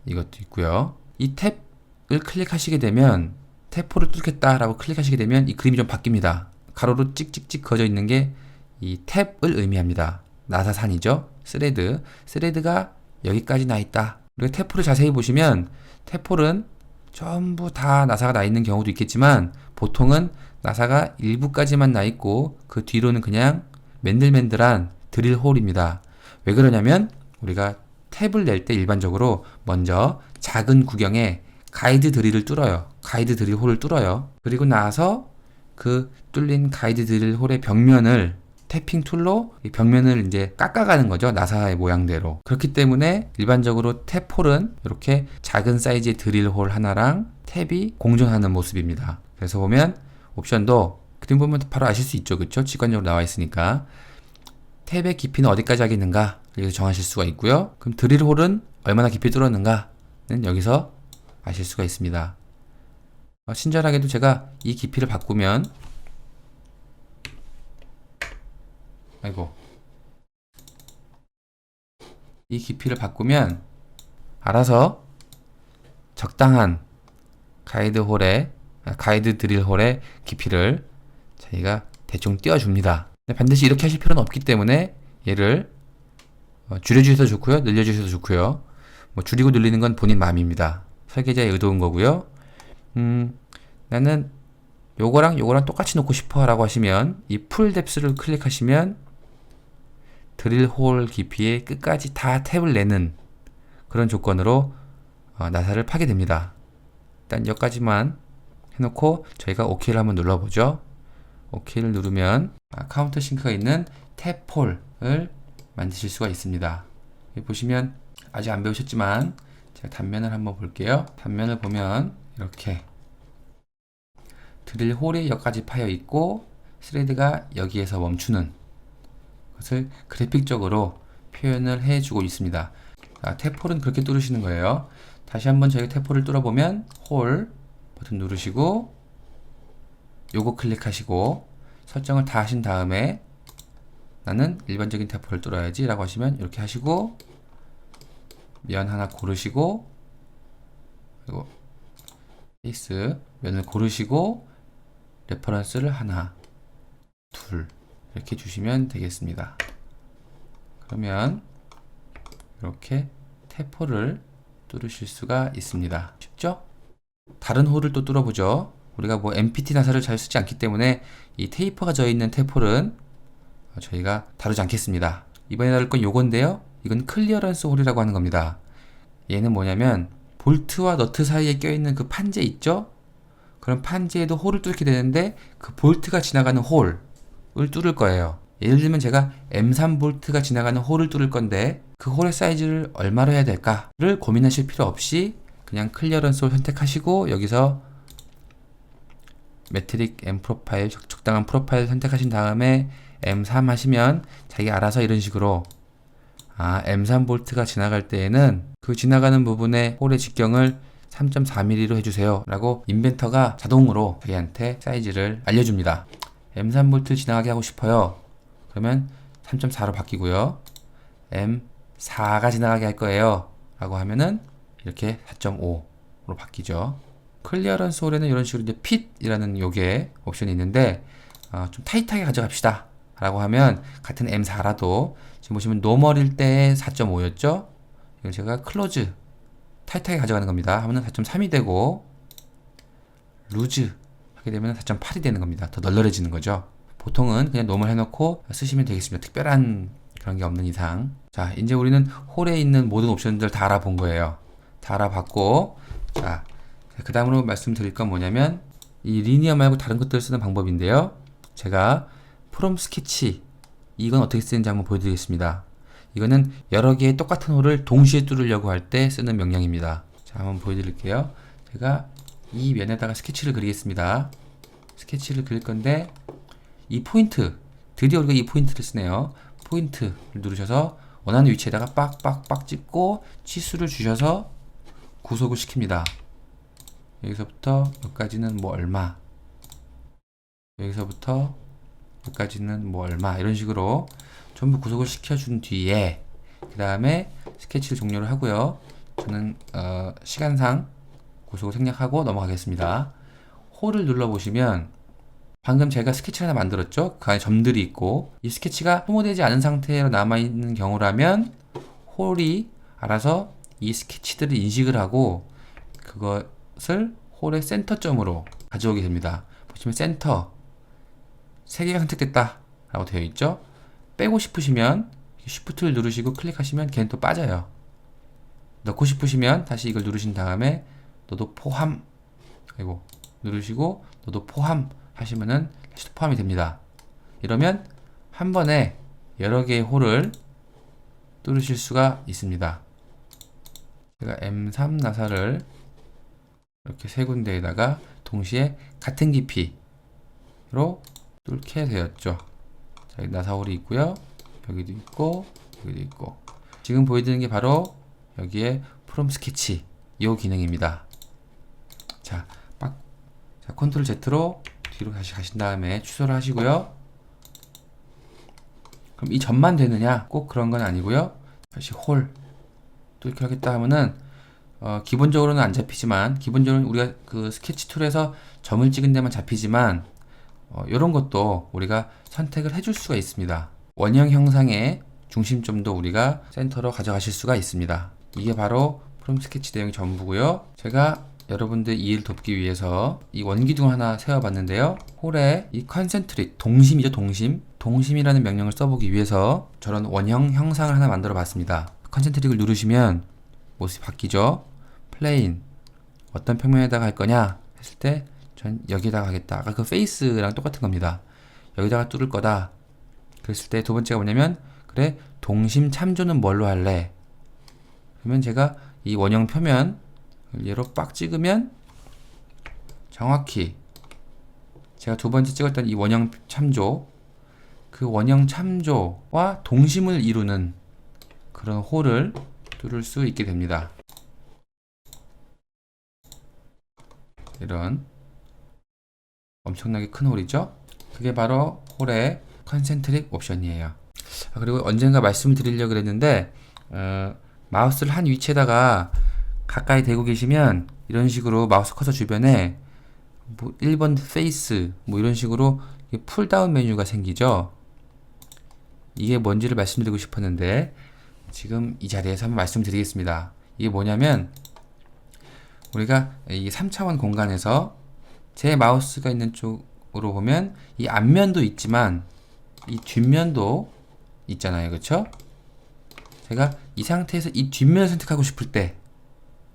이것도 있고요. 이 탭을 클릭하시게 되면 탭4를 뚫겠다 라고 클릭하시게 되면 이 그림이 좀 바뀝니다. 가로로 찍찍찍 그어져 있는 게 이 탭을 의미합니다. 나사산이죠. 스레드가 여기까지 나 있다. 우리가 탭4를 자세히 보시면 탭4는 전부 다 나사가 나 있는 경우도 있겠지만 보통은 나사가 일부까지만 나 있고 그 뒤로는 그냥 맨들맨들한 드릴 홀입니다. 왜 그러냐면 우리가 탭을 낼 때 일반적으로 먼저 작은 구경에 가이드 드릴을 뚫어요. 가이드 드릴 홀을 뚫어요. 그리고 나서 그 뚫린 가이드 드릴 홀의 벽면을 태핑 툴로 이 벽면을 이제 깎아가는 거죠. 나사의 모양대로. 그렇기 때문에 일반적으로 탭홀은 이렇게 작은 사이즈의 드릴 홀 하나랑 탭이 공존하는 모습입니다. 그래서 보면 옵션도 그림 보면 바로 아실 수 있죠. 그쵸? 직관적으로 나와 있으니까. 탭의 깊이는 어디까지 하겠는가? 여기서 정하실 수가 있고요. 그럼 드릴 홀은 얼마나 깊이 뚫었는가는 여기서 아실 수가 있습니다. 친절하게도 제가 이 깊이를 바꾸면 이 깊이를 바꾸면 알아서 적당한 가이드 드릴 홀의 깊이를 저희가 대충 띄워줍니다. 반드시 이렇게 하실 필요는 없기 때문에 얘를 줄여주셔도 좋고요, 늘려주셔도 좋고요. 뭐 줄이고 늘리는 건 본인 마음입니다. 설계자의 의도인 거고요. 나는 요거랑 요거랑 똑같이 놓고 싶어 라고 하시면 이 풀 뎁스를 클릭하시면 드릴 홀 깊이의 끝까지 다 탭을 내는 그런 조건으로 나사를 파게 됩니다. 일단 여기까지만 해놓고 저희가 OK를 한번 눌러보죠. OK를 누르면 카운터 싱크가 있는 탭 홀을 만드실 수가 있습니다. 여기 보시면 아직 안 배우셨지만 제가 단면을 한번 볼게요. 단면을 보면 이렇게 드릴 홀이 여기까지 파여 있고 스레드가 여기에서 멈추는 것을 그래픽적으로 표현을 해주고 있습니다. 탭 홀은 그렇게 뚫으시는 거예요. 다시 한번 저희가 탭 홀을 뚫어보면 홀 버튼 누르시고 요거 클릭하시고 설정을 다 하신 다음에 나는 일반적인 탭 홀을 뚫어야지 라고 하시면 이렇게 하시고 면 하나 고르시고 그리고 페이스 면을 고르시고 레퍼런스를 하나 둘 이렇게 주시면 되겠습니다. 그러면 이렇게 탭 홀을 뚫으실 수가 있습니다. 쉽죠? 다른 홀을 또 뚫어보죠. 우리가 뭐 MPT 나사를 잘 쓰지 않기 때문에 이 테이퍼가 져있는 탭 홀은 저희가 다루지 않겠습니다. 이번에 다룰 건 요건데요. 이건 클리어런스 홀이라고 하는 겁니다. 얘는 뭐냐면 볼트와 너트 사이에 껴있는 그 판재 있죠? 그럼 판재에도 홀을 뚫게 되는데 그 볼트가 지나가는 홀을 뚫을 거예요. 예를 들면 제가 M3 볼트가 지나가는 홀을 뚫을 건데 그 홀의 사이즈를 얼마로 해야 될까를 고민하실 필요 없이 그냥 클리어런스 홀 선택하시고 여기서 메트릭 M 프로파일 적당한 프로파일 선택하신 다음에 M3 하시면 자기가 알아서 이런 식으로 M3 볼트가 지나갈 때에는 그 지나가는 부분의 홀의 직경을 3.4mm로 해주세요 라고 인벤터가 자동으로 저희한테 사이즈를 알려줍니다. M3 볼트 지나가게 하고 싶어요. 그러면 3.4로 바뀌고요. M4가 지나가게 할 거예요 라고 하면은 이렇게 4.5로 바뀌죠. 클리어런스 홀에는 이런 식으로 이제 핏이라는 요게 옵션이 있는데 좀 타이트하게 가져갑시다 라고 하면 같은 M4라도 지금 보시면 노멀일 때 4.5였죠. 이걸 제가 클로즈 타이트하게 가져가는 겁니다. 하면은 4.3이 되고 루즈 하게 되면 4.8이 되는 겁니다. 더 널널해지는 거죠. 보통은 그냥 노멀 해놓고 쓰시면 되겠습니다. 특별한 그런 게 없는 이상. 자, 이제 우리는 홀에 있는 모든 옵션들 다 알아본 거예요. 다 알아봤고, 자, 그 다음으로 말씀드릴 건 뭐냐면 이 리니어 말고 다른 것들을 쓰는 방법인데요. 제가 프롬 스케치 이건 어떻게 쓰는지 한번 보여드리겠습니다. 이거는 여러 개의 똑같은 홀을 동시에 뚫으려고 할 때 쓰는 명령입니다. 자, 한번 보여드릴게요. 제가 이 면에다가 스케치를 그리겠습니다. 스케치를 그릴 건데 이 포인트, 드디어 우리가 이 포인트를 쓰네요. 포인트를 누르셔서 원하는 위치에다가 빡빡빡 찍고 치수를 주셔서 구속을 시킵니다. 여기서부터 여기까지는 뭐 얼마, 여기서부터 여기까지는 뭐 얼마, 이런 식으로 전부 구속을 시켜준 뒤에 그 다음에 스케치를 종료를 하고요. 저는 시간상 구속을 생략하고 넘어가겠습니다. 홀을 눌러보시면 방금 제가 스케치를 하나 만들었죠. 그 안에 점들이 있고 이 스케치가 소모되지 않은 상태로 남아있는 경우라면 홀이 알아서 이 스케치들을 인식을 하고 그것을 홀의 센터점으로 가져오게 됩니다. 보시면 센터 3개가 선택됐다 라고 되어 있죠. 빼고 싶으시면 Shift를 누르시고 클릭하시면 걔는 또 빠져요. 넣고 싶으시면 다시 이걸 누르신 다음에 너도 포함 그리고 누르시고 너도 포함 하시면은 다시 또 포함이 됩니다. 이러면 한 번에 여러 개의 홀을 뚫으실 수가 있습니다. 제가 M3 나사를 이렇게 세 군데에다가 동시에 같은 깊이로 뚫게 되었죠. 자, 여기 나사홀이 있고요. 여기도 있고 여기도 있고. 지금 보여드리는 게 바로 여기에 프롬 스케치 이 기능입니다. 자, 컨트롤 Z로 뒤로 다시 가신 다음에 취소를 하시고요. 그럼 이 점만 되느냐? 꼭 그런 건 아니고요. 다시 홀 뚫기 하겠다 하면은 기본적으로는 안 잡히지만, 기본적으로 우리가 그 스케치 툴에서 점을 찍은 데만 잡히지만, 이런 것도 우리가 선택을 해줄 수가 있습니다. 원형 형상의 중심점도 우리가 센터로 가져가실 수가 있습니다. 이게 바로 프롬 스케치 내용이 전부고요. 제가 여러분들 이해를 돕기 위해서 이 원기둥 하나 세워봤는데요. 홀에 이 컨센트릭, 동심이죠, 동심. 동심이라는 명령을 써보기 위해서 저런 원형 형상을 하나 만들어 봤습니다. 컨센트릭을 누르시면 모습이 바뀌죠. 플레인, 어떤 평면에다가 할 거냐 했을 때 전 여기다가 하겠다. 아까 그 페이스랑 똑같은 겁니다. 여기다가 뚫을 거다. 그랬을 때 두 번째가 뭐냐면, 그래, 동심 참조는 뭘로 할래? 그러면 제가 이 원형 표면 얘로 빡 찍으면 정확히 제가 두 번째 찍었던 이 원형 참조, 그 원형 참조와 동심을 이루는 그런 홀을 뚫을 수 있게 됩니다. 이런 엄청나게 큰 홀이죠. 그게 바로 홀의 컨센트릭 옵션이에요. 그리고 언젠가 말씀을 드리려고 그랬는데, 마우스를 한 위치에다가 가까이 대고 계시면 이런 식으로 마우스 커서 주변에 뭐 1번 페이스 뭐 이런 식으로 풀다운 메뉴가 생기죠. 이게 뭔지를 말씀드리고 싶었는데 지금 이 자리에서 한번 말씀드리겠습니다. 이게 뭐냐면, 우리가 이 3차원 공간에서 제 마우스가 있는 쪽으로 보면 이 앞면도 있지만 이 뒷면도 있잖아요. 그쵸? 제가 이 상태에서 이 뒷면을 선택하고 싶을 때,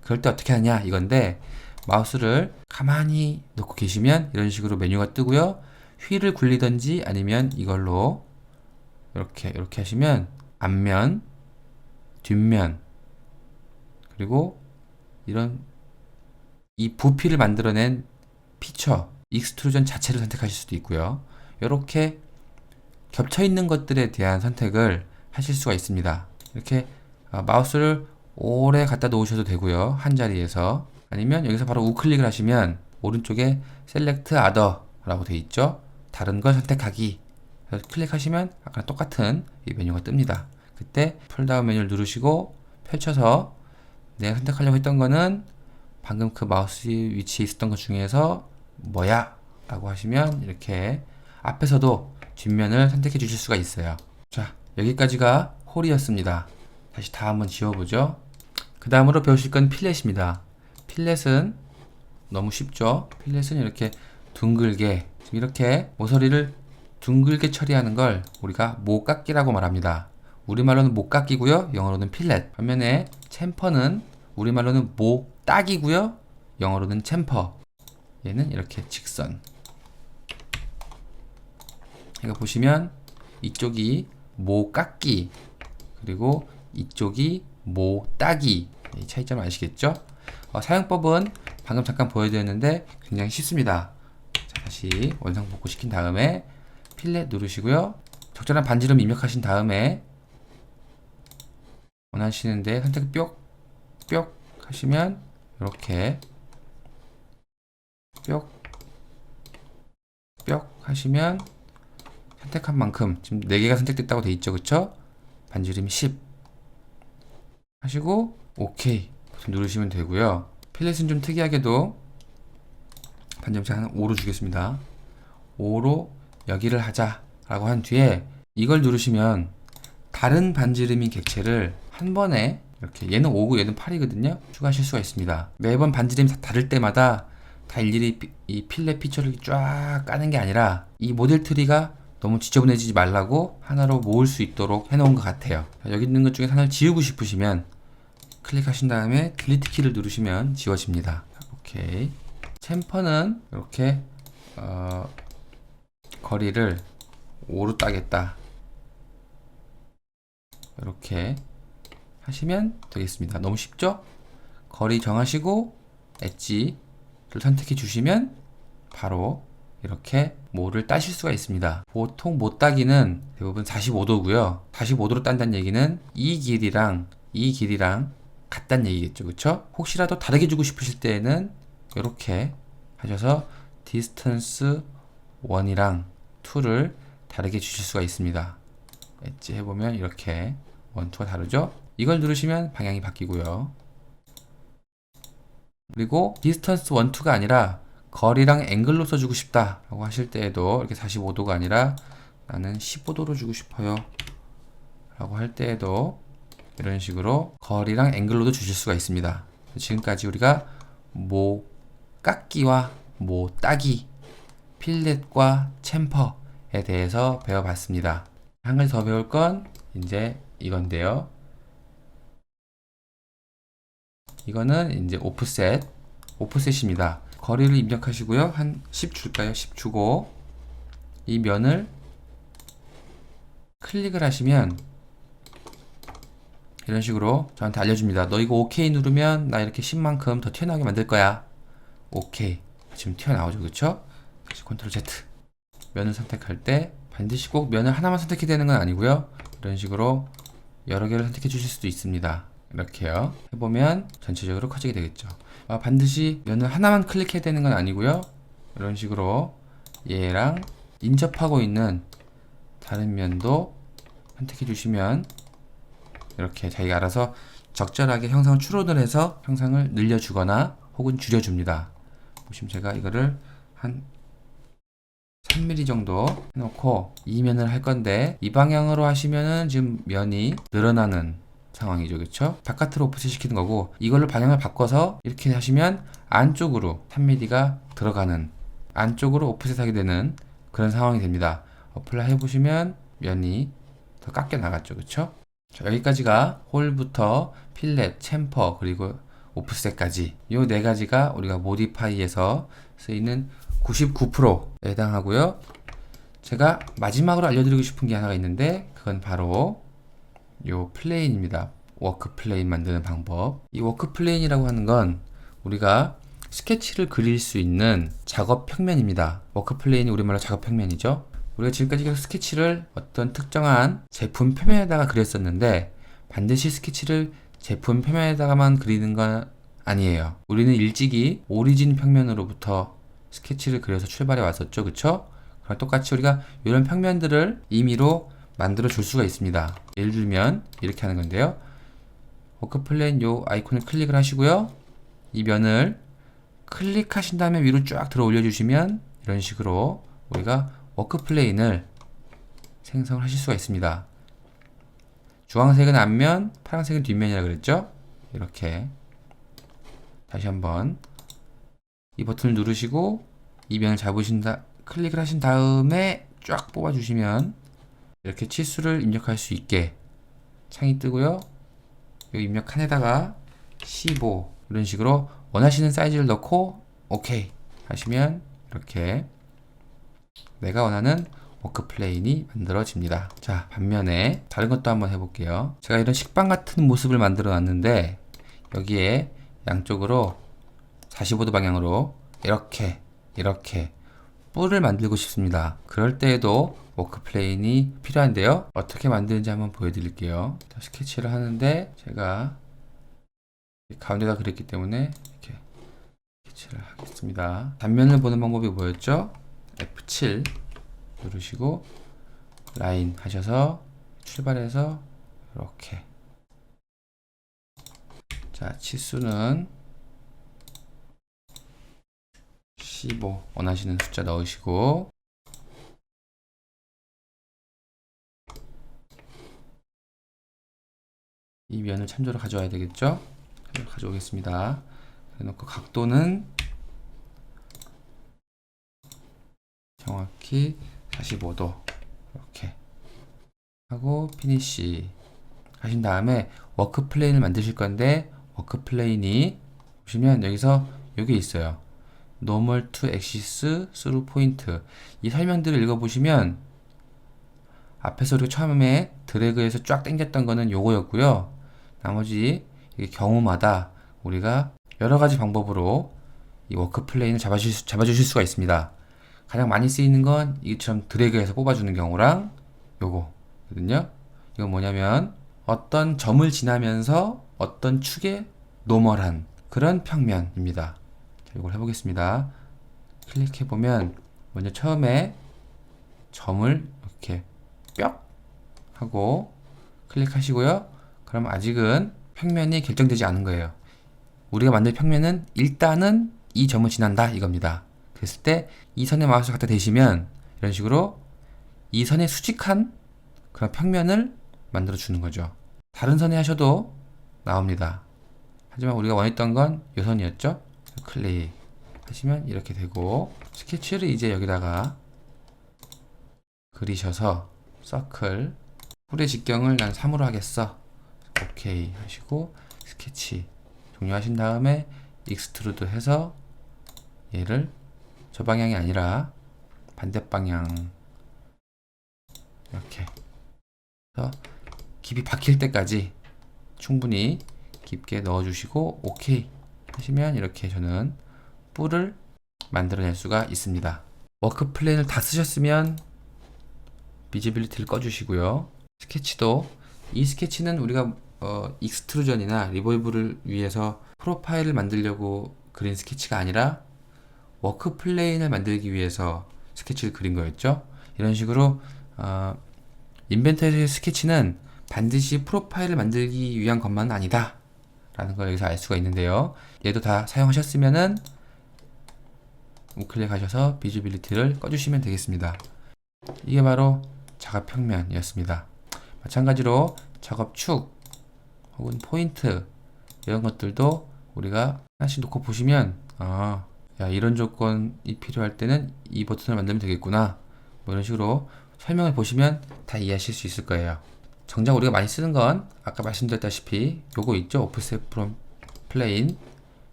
그럴 때 어떻게 하냐 이건데, 마우스를 가만히 놓고 계시면 이런 식으로 메뉴가 뜨고요. 휠을 굴리던지 아니면 이걸로 이렇게 하시면 앞면, 뒷면, 그리고 이런 이 부피를 만들어낸 피처, 익스트루전 자체를 선택하실 수도 있고요. 이렇게 겹쳐 있는 것들에 대한 선택을 하실 수가 있습니다. 이렇게 마우스를 오래 갖다 놓으셔도 되고요. 한 자리에서. 아니면 여기서 바로 우클릭을 하시면 오른쪽에 Select Other 라고 되어 있죠. 다른 걸 선택하기. 그래서 클릭하시면 아까 똑같은 이 메뉴가 뜹니다. 그때 풀다운 메뉴를 누르시고 펼쳐서 내가 선택하려고 했던 거는 방금 그 마우스 위치에 있었던 것 중에서 뭐야? 라고 하시면 이렇게 앞에서도 뒷면을 선택해 주실 수가 있어요. 자, 여기까지가 홀이었습니다. 다시 다 한번 지워보죠. 그 다음으로 배우실 건 필렛입니다. 필렛은 너무 쉽죠? 필렛은 이렇게 둥글게, 이렇게 모서리를 둥글게 처리하는 걸 우리가 모깎기라고 말합니다. 우리말로는 모깎기고요. 영어로는 필렛. 반면에 챔퍼는 우리말로는 모딱이고요. 영어로는 챔퍼. 얘는 이렇게 직선. 이거 보시면 이쪽이 모깎기, 그리고 이쪽이 모따기. 이 차이점 아시겠죠? 사용법은 방금 잠깐 보여드렸는데 굉장히 쉽습니다. 자, 다시 원상 복구시킨 다음에 필렛 누르시고요. 적절한 반지름 입력하신 다음에 원하시는데 선택 뿅 하시면 이렇게 뿅 하시면 선택한 만큼 지금 4개가 선택됐다고 돼 있죠. 그쵸? 반지름이 10 하시고 오케이 누르시면 되고요. 필렛은 좀 특이하게도 반지름 제가 한 5로 주겠습니다. 5로 여기를 하자 라고 한 뒤에 이걸 누르시면 다른 반지름인 객체를 한 번에 이렇게, 얘는 5고 얘는 8이거든요 추가하실 수가 있습니다. 매번 반지름이 다를 때마다 다 일일이 이 필렛 피처를 쫙 까는 게 아니라 이 모델 트리가 너무 지저분해지지 말라고 하나로 모을 수 있도록 해놓은 것 같아요. 여기 있는 것 중에 하나를 지우고 싶으시면 클릭하신 다음에 딜리트 키를 누르시면 지워집니다. 오케이. 챔퍼는 이렇게 거리를 5로 따겠다 이렇게 하시면 되겠습니다. 너무 쉽죠? 거리 정하시고 엣지를 선택해 주시면 바로 이렇게 모를 따실 수가 있습니다. 보통 못 따기는 대부분 45도고요. 45도로 딴다는 얘기는 이 길이랑 같다는 얘기겠죠. 그쵸? 혹시라도 다르게 주고 싶으실 때에는 이렇게 하셔서 디스턴스 1이랑 2를 다르게 주실 수가 있습니다. 엣지 해보면 이렇게 1, 2가 다르죠? 이걸 누르시면 방향이 바뀌고요. 그리고 디스턴스 1, 2가 아니라 거리랑 앵글로 써주고 싶다 라고 하실 때에도 이렇게 45도가 아니라 나는 15도로 주고 싶어요 라고 할 때에도 이런 식으로 거리랑 앵글로도 주실 수가 있습니다. 지금까지 우리가 모 깎기와 모 따기, 필렛과 챔퍼에 대해서 배워봤습니다. 한 가지 더 배울 건 이제 이건데요. 이거는 이제 오프셋입니다. 거리를 입력하시고요. 한 10 줄까요? 10 주고 이 면을 클릭을 하시면 이런 식으로 저한테 알려줍니다. 너 이거 OK 누르면 나 이렇게 10만큼 더 튀어나오게 만들 거야. OK. 지금 튀어나오죠. 그쵸? 다시 컨트롤 Z. 면을 선택할 때 반드시 꼭 면을 하나만 선택해야 되는 건 아니고요. 이런 식으로 여러 개를 선택해 주실 수도 있습니다. 이렇게요. 해보면 전체적으로 커지게 되겠죠. 반드시 면을 하나만 클릭해야 되는 건 아니고요. 이런 식으로 얘랑 인접하고 있는 다른 면도 선택해 주시면 이렇게 자기가 알아서 적절하게 형상을 추론을 해서 형상을 늘려주거나 혹은 줄여줍니다. 보시면 제가 이거를 한 3mm 정도 해놓고 이 면을 할 건데 이 방향으로 하시면은 지금 면이 늘어나는 상황이죠. 그쵸? 바깥으로 오프셋 시키는 거고 이걸로 방향을 바꿔서 이렇게 하시면 안쪽으로 3mm가 들어가는 안쪽으로 오프셋 하게 되는 그런 상황이 됩니다. 어플라이 해보시면 면이 더 깎여 나갔죠. 그쵸? 자, 여기까지가 홀부터 필렛, 챔퍼 그리고 오프셋까지 이 네 가지가 우리가 모디파이에서 쓰이는 99%에 해당하고요. 제가 마지막으로 알려드리고 싶은 게 하나가 있는데 그건 바로 요 플레인입니다. 워크 플레인 만드는 방법. 이 워크 플레인이라고 하는 건 우리가 스케치를 그릴 수 있는 작업 평면입니다. 워크 플레인이 우리말로 작업 평면이죠. 우리가 지금까지 계속 스케치를 어떤 특정한 제품 표면에다가 그렸었는데 반드시 스케치를 제품 표면에다가만 그리는 건 아니에요. 우리는 일찍이 오리진 평면으로부터 스케치를 그려서 출발해 왔었죠. 그쵸? 그럼 똑같이 우리가 이런 평면들을 임의로 만들어 줄 수가 있습니다. 예를 들면 이렇게 하는 건데요. 워크 플레인 요 아이콘을 클릭을 하시고요. 이 면을 클릭하신 다음에 위로 쫙 들어 올려 주시면 이런 식으로 우리가 워크 플레인을 생성을 하실 수가 있습니다. 주황색은 앞면, 파란색은 뒷면이라 그랬죠? 이렇게 다시 한번 이 버튼을 누르시고 이 면을 클릭을 하신 다음에 쫙 뽑아 주시면 이렇게 치수를 입력할 수 있게 창이 뜨고요. 이 입력 칸에다가 15 이런 식으로 원하시는 사이즈를 넣고 OK 하시면 이렇게 내가 원하는 워크 플레인이 만들어집니다. 자, 반면에 다른 것도 한번 해볼게요. 제가 이런 식빵 같은 모습을 만들어 놨는데 여기에 양쪽으로 45도 방향으로 이렇게 뿔을 만들고 싶습니다. 그럴 때에도 워크 플레인이 필요한데요. 어떻게 만드는지 한번 보여드릴게요. 스케치를 하는데 제가 가운데다 그렸기 때문에 이렇게 스케치를 하겠습니다. 단면을 보는 방법이 뭐였죠? F7 누르시고 라인 하셔서 출발해서 이렇게 자 치수는 15 원하시는 숫자 넣으시고 이 면을 참조로 가져와야 되겠죠? 참조로 가져오겠습니다. 그래놓고 각도는 정확히 45도 이렇게 하고 피니시 하신 다음에 워크 플레인을 만드실 건데 워크 플레인이 보시면 여기서 여기 있어요. Normal to Axis through Point 이 설명들을 읽어보시면 앞에서 우리가 처음에 드래그해서 쫙 당겼던 거는 요거였고요. 나머지 경우마다 우리가 여러가지 방법으로 이 워크 플레인을 잡아주실 수가 있습니다. 가장 많이 쓰이는 건 이처럼 드래그해서 뽑아주는 경우랑 요거거든요. 이건 뭐냐면 어떤 점을 지나면서 어떤 축에 노멀한 그런 평면입니다. 자, 이걸 해보겠습니다. 클릭해보면 먼저 처음에 점을 이렇게 뿅 하고 클릭하시고요. 그럼 아직은 평면이 결정되지 않은 거예요. 우리가 만들 평면은 일단은 이 점을 지난다 이겁니다. 그랬을 때 이 선에 마우스를 갖다 대시면 이런 식으로 이 선에 수직한 그런 평면을 만들어 주는 거죠. 다른 선에 하셔도 나옵니다. 하지만 우리가 원했던 건 이 선이었죠. 클릭 하시면 이렇게 되고, 스케치를 이제 여기다가 그리셔서 서클, 뿔의 직경을 난 3으로 하겠어. 오케이 하시고 스케치 종료하신 다음에 익스트루드 해서 얘를 저 방향이 아니라 반대 방향 이렇게 해서 깊이 박힐 때까지 충분히 깊게 넣어주시고 오케이 하시면 이렇게 저는 뿔을 만들어낼 수가 있습니다. 워크 플랜을 다 쓰셨으면 비지빌리티를 꺼주시고요. 스케치도, 이 스케치는 우리가 익스트루전이나 리볼브를 위해서 프로파일을 만들려고 그린 스케치가 아니라 워크 플레인을 만들기 위해서 스케치를 그린 거였죠. 이런 식으로 인벤터리 스케치는 반드시 프로파일을 만들기 위한 것만은 아니다 라는 걸 여기서 알 수가 있는데요. 얘도 다 사용하셨으면은 우클릭 하셔서 비지빌리티를 꺼주시면 되겠습니다. 이게 바로 작업 평면이었습니다. 마찬가지로 작업 축 혹은 포인트 이런 것들도 우리가 하나씩 놓고 보시면 야, 이런 조건이 필요할 때는 이 버튼을 만들면 되겠구나, 뭐 이런 식으로 설명을 보시면 다 이해하실 수 있을 거예요. 정작 우리가 많이 쓰는 건 아까 말씀드렸다시피 요거 있죠. offset from plane,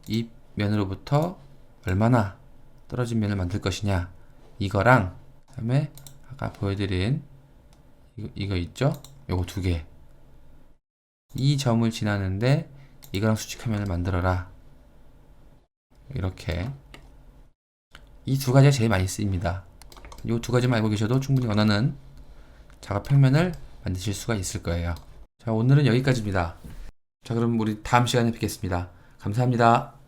이 면으로부터 얼마나 떨어진 면을 만들 것이냐 이거랑, 그 다음에 아까 보여드린 이거 있죠. 요거 두 개, 이 점을 지나는데 이거랑 수직화면을 만들어라, 이렇게 이 두 가지가 제일 많이 쓰입니다. 이 두 가지만 알고 계셔도 충분히 원하는 작업 평면을 만드실 수가 있을 거예요. 자, 오늘은 여기까지입니다. 자, 그럼 우리 다음 시간에 뵙겠습니다. 감사합니다.